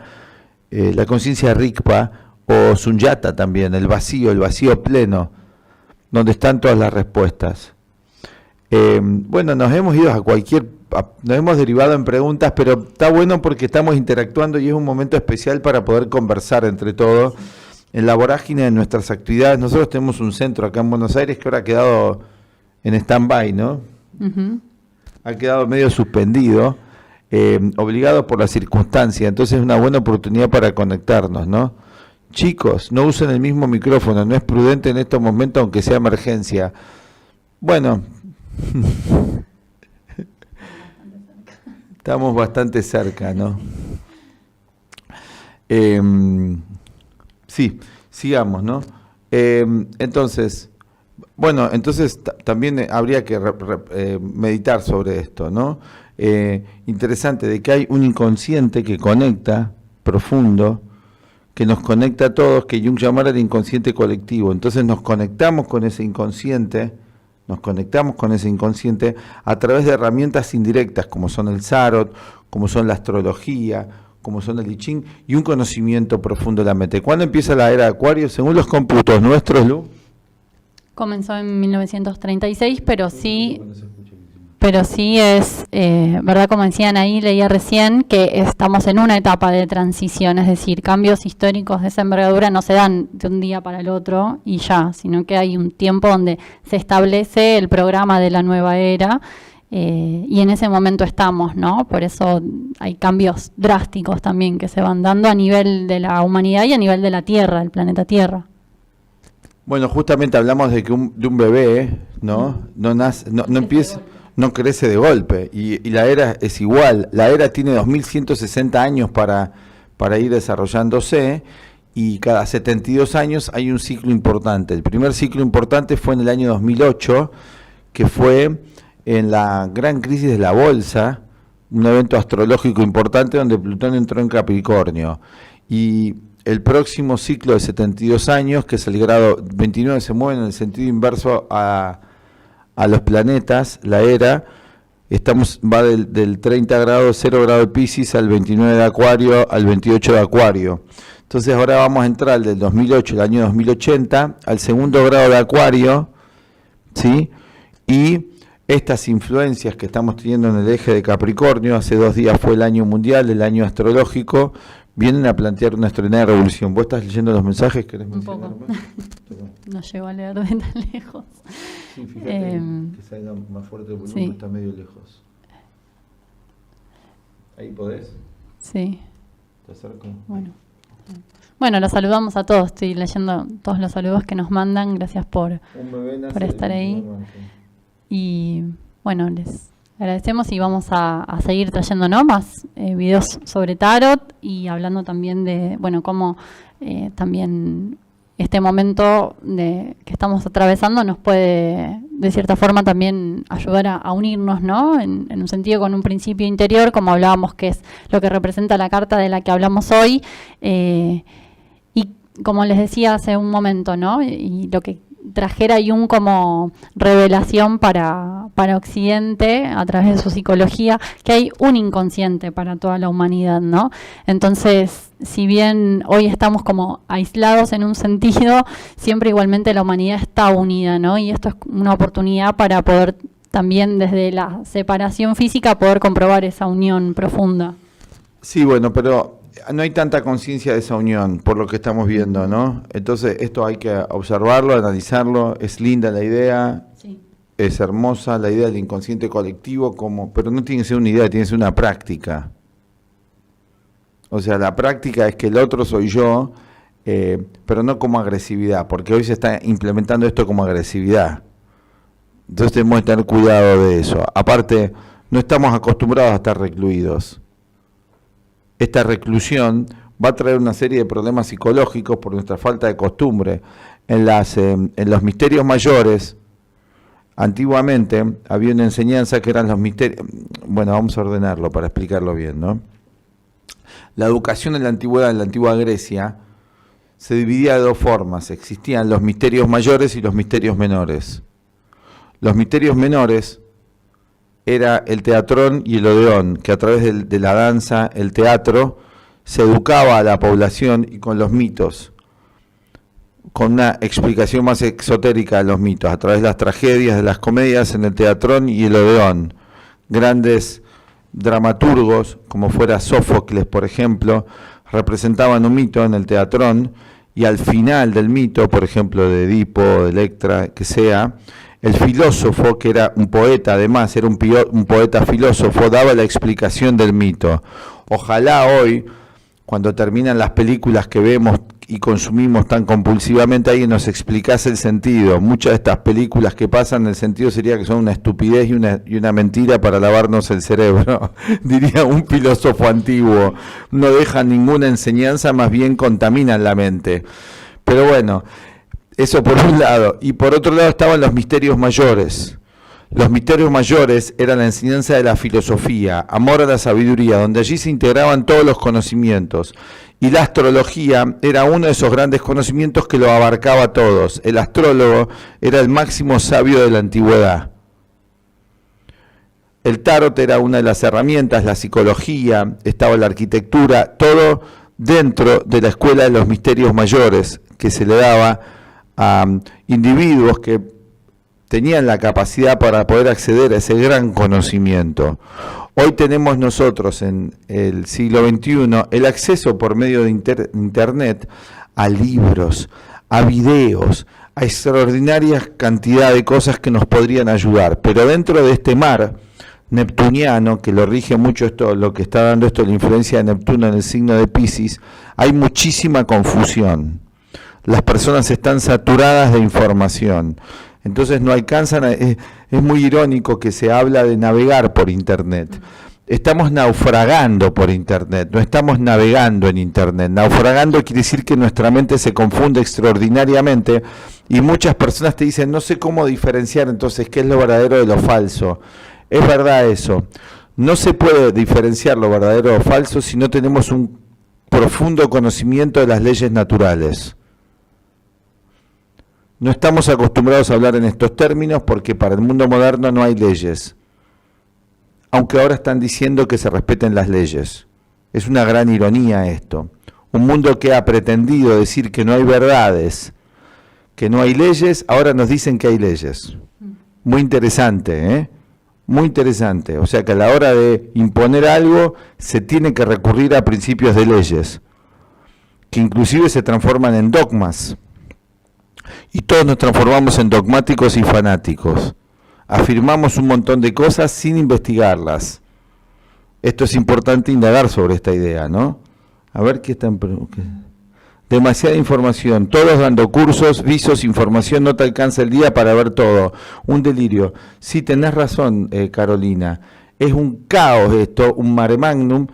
la conciencia Rigpa o Sunyata también, el vacío pleno, donde están todas las respuestas. Bueno, nos hemos ido nos hemos derivado en preguntas, pero está bueno porque estamos interactuando y es un momento especial para poder conversar entre todos en la vorágine de nuestras actividades. Nosotros tenemos un centro acá en Buenos Aires que ahora ha quedado en stand-by, ¿no? Uh-huh. Ha quedado medio suspendido, obligado por las circunstancias, entonces es una buena oportunidad para conectarnos, ¿no? Chicos, no usen el mismo micrófono, no es prudente en estos momentos aunque sea emergencia. Bueno, estamos bastante cerca, ¿no? Sí, sigamos, ¿no? Entonces, bueno, también habría que meditar sobre esto, ¿no? Interesante de que hay un inconsciente que conecta, profundo, que nos conecta a todos, que Jung llamara el inconsciente colectivo. Entonces nos conectamos con ese inconsciente a través de herramientas indirectas como son el Tarot, como son la astrología, como son el I Ching y un conocimiento profundo de la mente. ¿Cuándo empieza la era de Acuario? Según los cómputos nuestros, Lu. Comenzó en 1936, pero sí es verdad, como decían ahí, leía recién, que estamos en una etapa de transición, es decir, cambios históricos de esa envergadura no se dan de un día para el otro y ya, sino que hay un tiempo donde se establece el programa de la nueva era y en ese momento estamos, ¿no? Por eso hay cambios drásticos también que se van dando a nivel de la humanidad y a nivel de la Tierra, el planeta Tierra. Bueno, justamente hablamos de que de un bebé, ¿no? No crece de golpe, y la era es igual. La era tiene 2160 años para ir desarrollándose, y cada 72 años hay un ciclo importante. El primer ciclo importante fue en el año 2008, que fue en la gran crisis de la bolsa, un evento astrológico importante donde Plutón entró en Capricornio. Y el próximo ciclo de 72 años, que es el grado 29, se mueve en el sentido inverso a los planetas, la era, va del 30 grados, 0 grado de Piscis, al 29 de Acuario, al 28 de Acuario. Entonces ahora vamos a entrar del 2008, el año 2080, al segundo grado de Acuario, ¿sí? Y estas influencias que estamos teniendo en el eje de Capricornio, hace 2 días fue el año mundial, el año astrológico, vienen a plantear una extraordinaria revolución. ¿Vos estás leyendo los mensajes? ¿Querés mencionar más? No llego a leer de tan lejos. Sí, fíjate que salga más fuerte el volumen, sí. Está medio lejos. ¿Ahí podés? Sí. ¿Te acerco? Bueno, los saludamos a todos. Estoy leyendo todos los saludos que nos mandan. Gracias por estar ahí. Y bueno, les agradecemos y vamos a seguir trayendo, ¿no?, más videos sobre tarot y hablando también de, bueno, cómo también este momento que estamos atravesando nos puede, de cierta forma, también ayudar a unirnos, ¿no?, en un sentido con un principio interior, como hablábamos, que es lo que representa la carta de la que hablamos hoy, y como les decía hace un momento, ¿no? Y lo que trajera Jung como revelación para Occidente a través de su psicología, que hay un inconsciente para toda la humanidad, ¿no? Entonces, si bien hoy estamos como aislados en un sentido, siempre igualmente la humanidad está unida, ¿no? Y esto es una oportunidad para poder también desde la separación física poder comprobar esa unión profunda. Sí, bueno, pero no hay tanta conciencia de esa unión, por lo que estamos viendo, ¿no? Entonces, esto hay que observarlo, analizarlo. Es linda la idea, sí. Es hermosa la idea del inconsciente colectivo, pero no tiene que ser una idea, tiene que ser una práctica. O sea, la práctica es que el otro soy yo, pero no como agresividad, porque hoy se está implementando esto como agresividad. Entonces tenemos que tener cuidado de eso. Aparte, no estamos acostumbrados a estar recluidos. Esta reclusión va a traer una serie de problemas psicológicos por nuestra falta de costumbre. En los misterios mayores, antiguamente había una enseñanza que eran los misterios. Bueno, vamos a ordenarlo para explicarlo bien, ¿no? La educación en la antigüedad, en la antigua Grecia, se dividía de dos formas. Existían los misterios mayores y los misterios menores. Los misterios menores era el teatrón y el odeón, que a través de la danza, el teatro, se educaba a la población y con los mitos, con una explicación más exotérica de los mitos, a través de las tragedias, de las comedias en el teatrón y el odeón. Grandes dramaturgos, como fuera Sófocles, por ejemplo, representaban un mito en el teatrón, y al final del mito, por ejemplo, de Edipo, de Electra, que sea, el filósofo, que era un poeta, además, era un poeta filósofo, daba la explicación del mito. Ojalá hoy, cuando terminan las películas que vemos y consumimos tan compulsivamente, alguien nos explicase el sentido. Muchas de estas películas que pasan, el sentido sería que son una estupidez y una mentira para lavarnos el cerebro. Diría un filósofo antiguo. No dejan ninguna enseñanza, más bien contaminan la mente. Pero bueno, eso por un lado. Y por otro lado estaban los misterios mayores. Los misterios mayores eran la enseñanza de la filosofía, amor a la sabiduría, donde allí se integraban todos los conocimientos. Y la astrología era uno de esos grandes conocimientos que lo abarcaba a todos. El astrólogo era el máximo sabio de la antigüedad. El tarot era una de las herramientas, la psicología, estaba la arquitectura, todo dentro de la escuela de los misterios mayores, que se le daba a individuos que tenían la capacidad para poder acceder a ese gran conocimiento. Hoy tenemos nosotros en el siglo XXI el acceso por medio de Internet a libros, a videos, a extraordinarias cantidad de cosas que nos podrían ayudar. Pero dentro de este mar neptuniano, que lo rige mucho esto, lo que está dando esto, la influencia de Neptuno en el signo de Piscis, hay muchísima confusión. Las personas están saturadas de información. Entonces no alcanzan, es muy irónico que se habla de navegar por Internet. Estamos naufragando por Internet, no estamos navegando en Internet. Naufragando quiere decir que nuestra mente se confunde extraordinariamente y muchas personas te dicen, no sé cómo diferenciar entonces qué es lo verdadero de lo falso. Es verdad eso. No se puede diferenciar lo verdadero de lo falso si no tenemos un profundo conocimiento de las leyes naturales. No estamos acostumbrados a hablar en estos términos porque para el mundo moderno no hay leyes. Aunque ahora están diciendo que se respeten las leyes. Es una gran ironía esto. Un mundo que ha pretendido decir que no hay verdades, que no hay leyes, ahora nos dicen que hay leyes. Muy interesante, ¿eh? Muy interesante. O sea que a la hora de imponer algo se tiene que recurrir a principios de leyes, que inclusive se transforman en dogmas. Y todos nos transformamos en dogmáticos y fanáticos. Afirmamos un montón de cosas sin investigarlas. Esto es importante indagar sobre esta idea, ¿no? A ver qué están... Demasiada información, todos dando cursos, visos, información, no te alcanza el día para ver todo. Un delirio. Sí, tenés razón, Carolina. Es un caos esto, un mare magnum.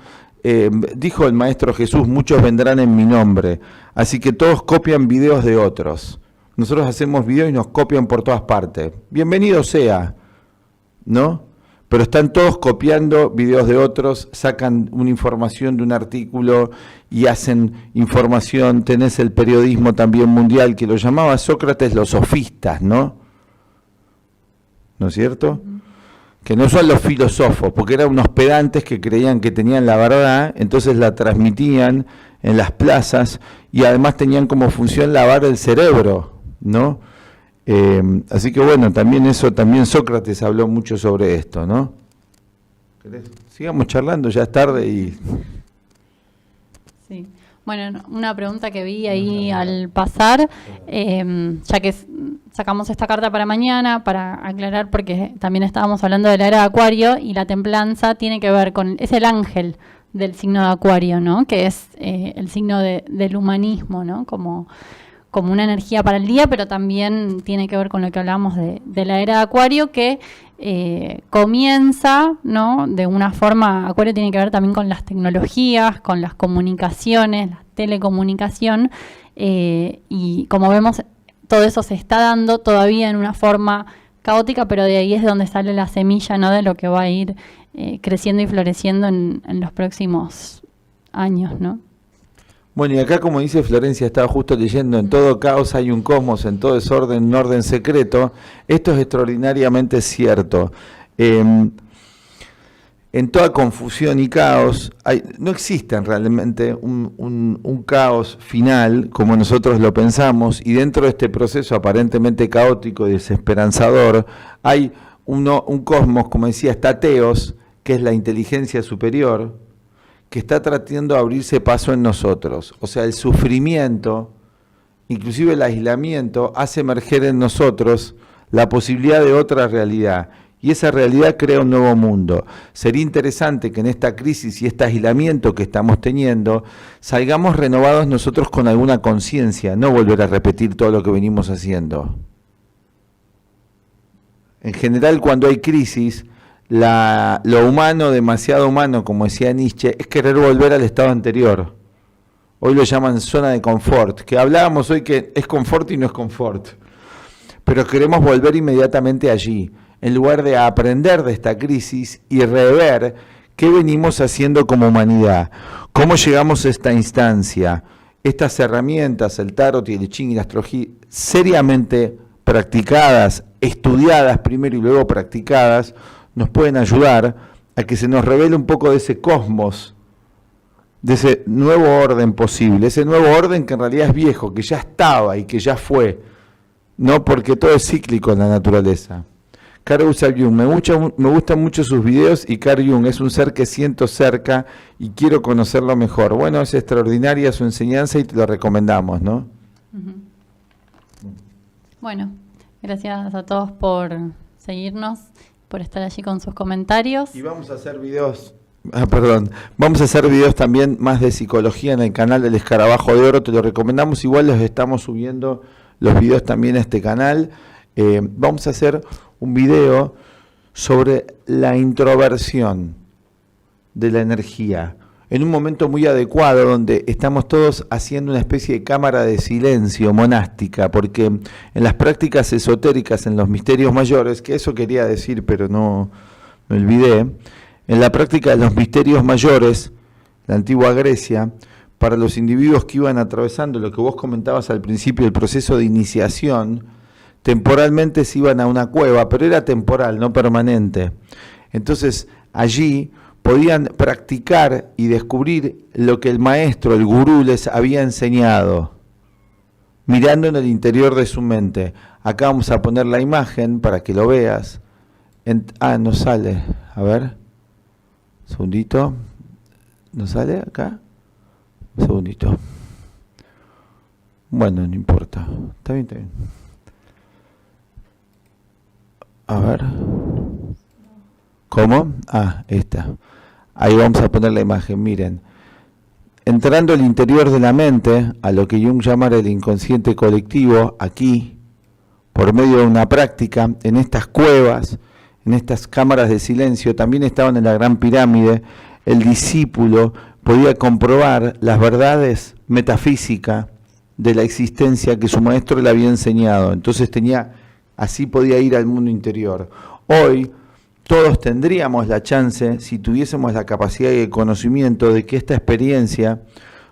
Dijo el Maestro Jesús, muchos vendrán en mi nombre. Así que todos copian videos de otros. Nosotros hacemos videos y nos copian por todas partes. Bienvenido sea, ¿no? pero están todos copiando videos de otros, sacan una información de un artículo y hacen información. Tenés el periodismo también mundial, que lo llamaba Sócrates los sofistas, ¿no? ¿No es cierto? Que no son los filósofos, porque eran unos pedantes que creían que tenían la verdad, entonces la transmitían en las plazas y además tenían como función lavar el cerebro, ¿no? Así que bueno, también Sócrates habló mucho sobre esto, ¿no? Sigamos charlando, ya es tarde y... Sí. Bueno, una pregunta que vi ahí al pasar, ya que sacamos esta carta para mañana, para aclarar, porque también estábamos hablando de la era de Acuario y la templanza tiene que ver con, es el ángel del signo de Acuario, ¿no? Que es el signo del humanismo, ¿no? Como una energía para el día, pero también tiene que ver con lo que hablamos de la era de Acuario, que comienza, ¿no? De una forma, Acuario tiene que ver también con las tecnologías, con las comunicaciones, la telecomunicación, y como vemos, todo eso se está dando todavía en una forma caótica, pero de ahí es donde sale la semilla, ¿no? De lo que va a ir creciendo y floreciendo en los próximos años, ¿no? Bueno, y acá, como dice Florencia, estaba justo leyendo, en todo caos hay un cosmos, en todo desorden un orden secreto. Esto es extraordinariamente cierto. En toda confusión y caos, no existe realmente un caos final como nosotros lo pensamos, y dentro de este proceso aparentemente caótico y desesperanzador, hay un cosmos, como decía, está Teos, que es la inteligencia superior, que está tratando de abrirse paso en nosotros. O sea, el sufrimiento, inclusive el aislamiento, hace emerger en nosotros la posibilidad de otra realidad. Y esa realidad crea un nuevo mundo. Sería interesante que en esta crisis y este aislamiento que estamos teniendo, salgamos renovados nosotros con alguna conciencia, no volver a repetir todo lo que venimos haciendo. En general, cuando hay crisis, lo humano, demasiado humano, como decía Nietzsche, es querer volver al estado anterior. Hoy lo llaman zona de confort, que hablábamos hoy que es confort y no es confort. Pero queremos volver inmediatamente allí, en lugar de aprender de esta crisis y rever qué venimos haciendo como humanidad, cómo llegamos a esta instancia. Estas herramientas, el tarot y el I Ching y la astrología, seriamente practicadas, estudiadas primero y luego practicadas, nos pueden ayudar a que se nos revele un poco de ese cosmos, de ese nuevo orden posible, ese nuevo orden que en realidad es viejo, que ya estaba y que ya fue, no, porque todo es cíclico en la naturaleza. Carl Gustav Jung, me gustan mucho sus videos, y Carl Jung es un ser que siento cerca y quiero conocerlo mejor. Bueno, es extraordinaria su enseñanza y te lo recomendamos, ¿no? Bueno, gracias a todos por seguirnos, por estar allí con sus comentarios. Y vamos a hacer videos, vamos a hacer videos también más de psicología en el canal del Escarabajo de Oro, te lo recomendamos, igual los estamos subiendo los videos también a este canal. Vamos a hacer un video sobre la introversión de la energía, en un momento muy adecuado donde estamos todos haciendo una especie de cámara de silencio monástica, porque en las prácticas esotéricas, en los misterios mayores, que eso quería decir pero no me olvidé, en la práctica de los misterios mayores, la antigua Grecia, para los individuos que iban atravesando lo que vos comentabas al principio, el proceso de iniciación, temporalmente se iban a una cueva, pero era temporal, no permanente. Entonces allí podían practicar y descubrir lo que el maestro, el gurú, les había enseñado, mirando en el interior de su mente. Acá vamos a poner la imagen para que lo veas. No sale. A ver. Un segundito. ¿No sale acá? Un segundito. Bueno, no importa. Está bien, está bien. A ver. ¿Cómo? Esta. Ahí vamos a poner la imagen, miren. Entrando al interior de la mente, a lo que Jung llama el inconsciente colectivo, aquí, por medio de una práctica, en estas cuevas, en estas cámaras de silencio, también estaban en la Gran Pirámide, el discípulo podía comprobar las verdades metafísicas de la existencia que su maestro le había enseñado. Entonces así podía ir al mundo interior. Hoy todos tendríamos la chance, si tuviésemos la capacidad y el conocimiento, de que esta experiencia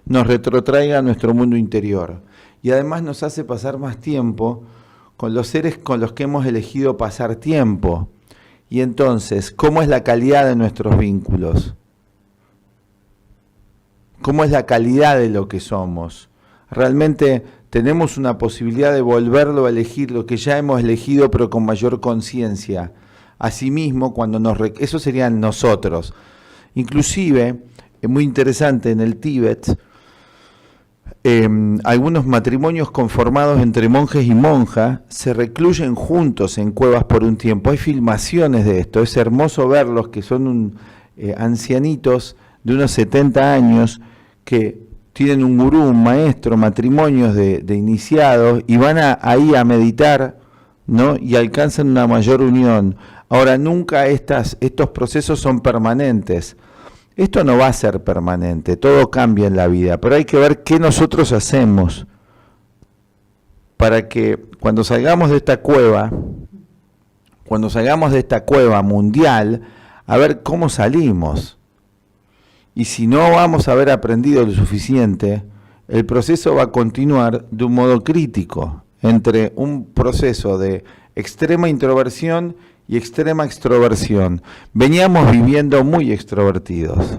nos retrotraiga a nuestro mundo interior. Y además nos hace pasar más tiempo con los seres con los que hemos elegido pasar tiempo. Y entonces, ¿cómo es la calidad de nuestros vínculos? ¿Cómo es la calidad de lo que somos? Realmente tenemos una posibilidad de volverlo a elegir, lo que ya hemos elegido, pero con mayor conciencia. Asimismo, eso serían nosotros. Inclusive, es muy interesante, en el Tíbet, algunos matrimonios conformados entre monjes y monjas se recluyen juntos en cuevas por un tiempo. Hay filmaciones de esto, es hermoso verlos, que son ancianitos de unos 70 años que tienen un gurú, un maestro, matrimonios de iniciados, y van ahí a meditar, ¿no? Y alcanzan una mayor unión. Ahora, nunca estos procesos son permanentes. Esto no va a ser permanente, todo cambia en la vida, pero hay que ver qué nosotros hacemos para que cuando salgamos de esta cueva mundial, a ver cómo salimos. Y si no vamos a haber aprendido lo suficiente, el proceso va a continuar de un modo crítico, entre un proceso de extrema introversión y extrema extroversión. Veníamos viviendo muy extrovertidos.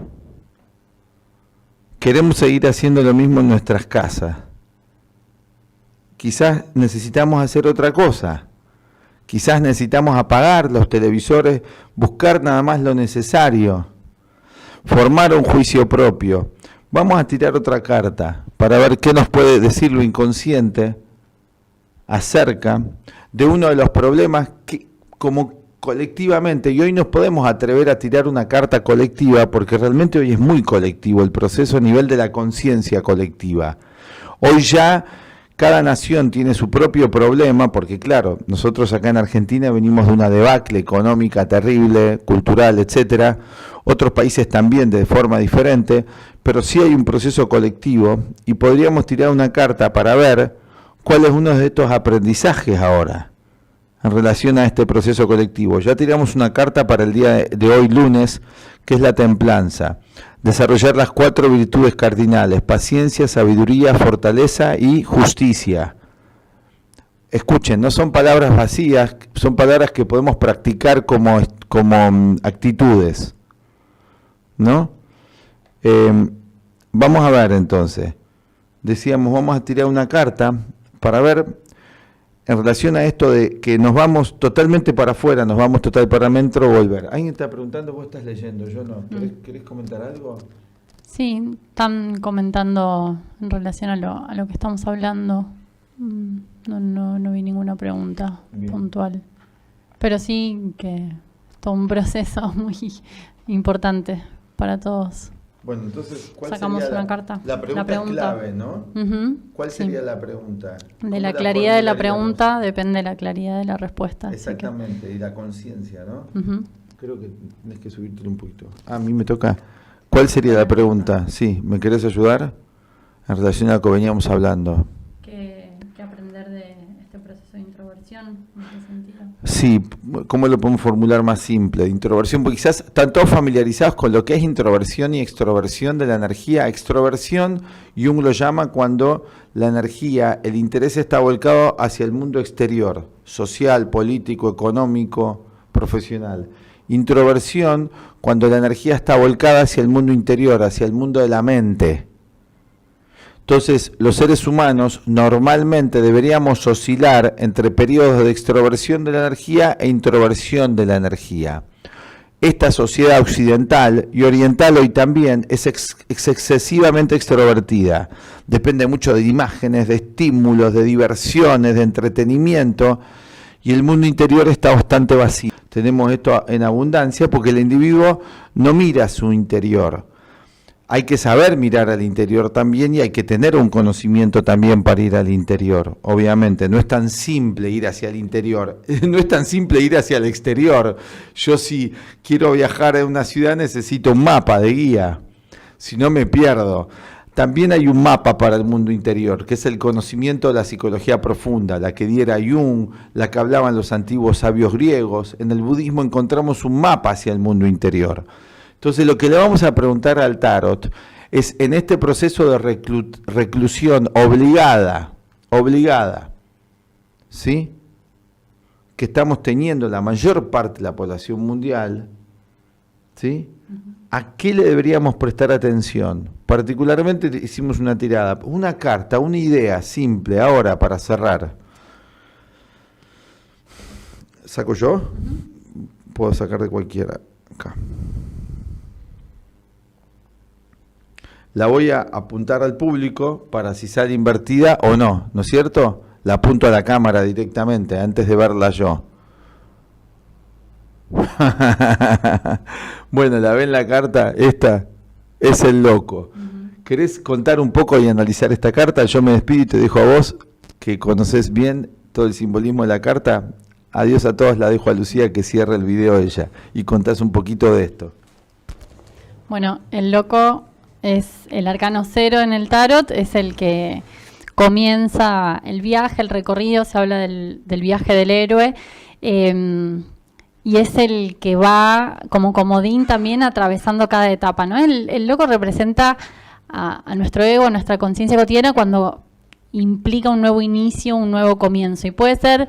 Queremos seguir haciendo lo mismo en nuestras casas. Quizás necesitamos hacer otra cosa. Quizás necesitamos apagar los televisores, buscar nada más lo necesario, formar un juicio propio. Vamos a tirar otra carta para ver qué nos puede decir lo inconsciente acerca de uno de los problemas que, como colectivamente, y hoy nos podemos atrever a tirar una carta colectiva, porque realmente hoy es muy colectivo el proceso a nivel de la conciencia colectiva. Hoy ya cada nación tiene su propio problema, porque claro, nosotros acá en Argentina venimos de una debacle económica terrible, cultural, etcétera. Otros países también de forma diferente, pero sí hay un proceso colectivo y podríamos tirar una carta para ver cuál es uno de estos aprendizajes ahora en relación a este proceso colectivo. Ya tiramos una carta para el día de hoy, lunes, que es la templanza. Desarrollar las 4 virtudes cardinales: paciencia, sabiduría, fortaleza y justicia. Escuchen, no son palabras vacías, son palabras que podemos practicar como actitudes, ¿no? Vamos a ver entonces. Decíamos, vamos a tirar una carta para ver en relación a esto de que nos vamos totalmente para afuera, nos vamos total para adentro, volver. Alguien está preguntando, vos estás leyendo, yo no. ¿Querés comentar algo? Sí, están comentando en relación a lo que estamos hablando. No vi ninguna pregunta puntual. Pero sí que es todo un proceso muy importante para todos. Bueno, entonces, ¿cuál sacamos sería una carta? La pregunta es clave, ¿no? ¿Cuál sería la pregunta? De la claridad de la pregunta depende de la claridad de la respuesta. Exactamente, y la conciencia, ¿no? Creo que tienes que subirte un poquito. A mí me toca. ¿Cuál sería la pregunta? Sí, ¿me querés ayudar? En relación a lo que veníamos hablando. ¿Qué aprender de este proceso de introversión? ¿En qué sentido? Sí, ¿cómo lo podemos formular más simple? Introversión, porque quizás están todos familiarizados con lo que es introversión y extroversión de la energía. Extroversión, Jung lo llama cuando la energía, el interés está volcado hacia el mundo exterior, social, político, económico, profesional. Introversión, cuando la energía está volcada hacia el mundo interior, hacia el mundo de la mente. Entonces, los seres humanos normalmente deberíamos oscilar entre periodos de extroversión de la energía e introversión de la energía. Esta sociedad occidental y oriental hoy también es excesivamente extrovertida. Depende mucho de imágenes, de estímulos, de diversiones, de entretenimiento, y el mundo interior está bastante vacío. Tenemos esto en abundancia porque el individuo no mira su interior. Hay que saber mirar al interior también y hay que tener un conocimiento también para ir al interior. Obviamente, no es tan simple ir hacia el interior, no es tan simple ir hacia el exterior. Yo si quiero viajar a una ciudad necesito un mapa de guía, si no me pierdo. También hay un mapa para el mundo interior, que es el conocimiento de la psicología profunda, la que diera Jung, la que hablaban los antiguos sabios griegos. En el budismo encontramos un mapa hacia el mundo interior. Entonces lo que le vamos a preguntar al tarot es, en este proceso de reclusión obligada, ¿sí?, que estamos teniendo la mayor parte de la población mundial, ¿sí?, ¿a qué le deberíamos prestar atención? Particularmente hicimos una tirada, una carta, una idea simple, ahora para cerrar. ¿Saco yo? Puedo sacar de cualquiera. Acá. La voy a apuntar al público para si sale invertida o no, ¿no es cierto? La apunto a la cámara directamente antes de verla yo. Bueno, la ven la carta, esta es el loco. ¿Querés contar un poco y analizar esta carta? Yo me despido y te dejo a vos, que conoces bien todo el simbolismo de la carta. Adiós a todos, la dejo a Lucía que cierre el video ella y contás un poquito de esto. Bueno, el loco es el arcano 0 en el tarot, es el que comienza el viaje, el recorrido, se habla del viaje del héroe. Y es el que va como comodín también atravesando cada etapa, ¿no? El loco representa a nuestro ego, a nuestra conciencia cotidiana cuando implica un nuevo inicio, un nuevo comienzo. Y puede ser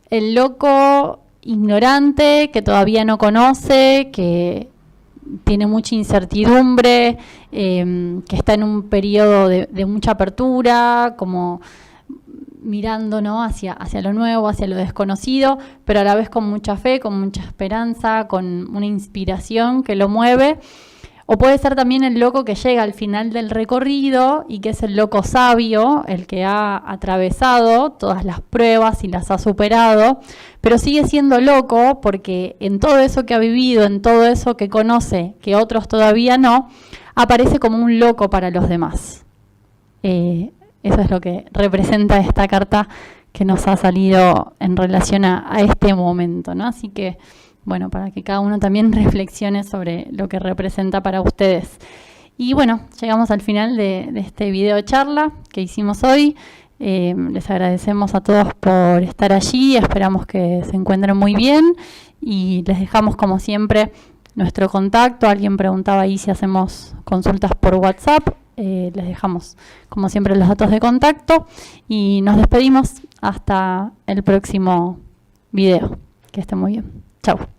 el loco ignorante, que todavía no conoce, que tiene mucha incertidumbre, que está en un periodo de mucha apertura, como mirando, ¿no?, hacia lo nuevo, hacia lo desconocido, pero a la vez con mucha fe, con mucha esperanza, con una inspiración que lo mueve. O puede ser también el loco que llega al final del recorrido y que es el loco sabio, el que ha atravesado todas las pruebas y las ha superado, pero sigue siendo loco porque en todo eso que ha vivido, en todo eso que conoce, que otros todavía no, aparece como un loco para los demás. Eso es lo que representa esta carta que nos ha salido en relación a este momento, ¿no? Así que, bueno, para que cada uno también reflexione sobre lo que representa para ustedes. Y bueno, llegamos al final de este video charla que hicimos hoy. Les agradecemos a todos por estar allí, esperamos que se encuentren muy bien y les dejamos como siempre nuestro contacto. Alguien preguntaba ahí si hacemos consultas por WhatsApp. Les dejamos como siempre los datos de contacto y nos despedimos hasta el próximo video. Que estén muy bien. Chau.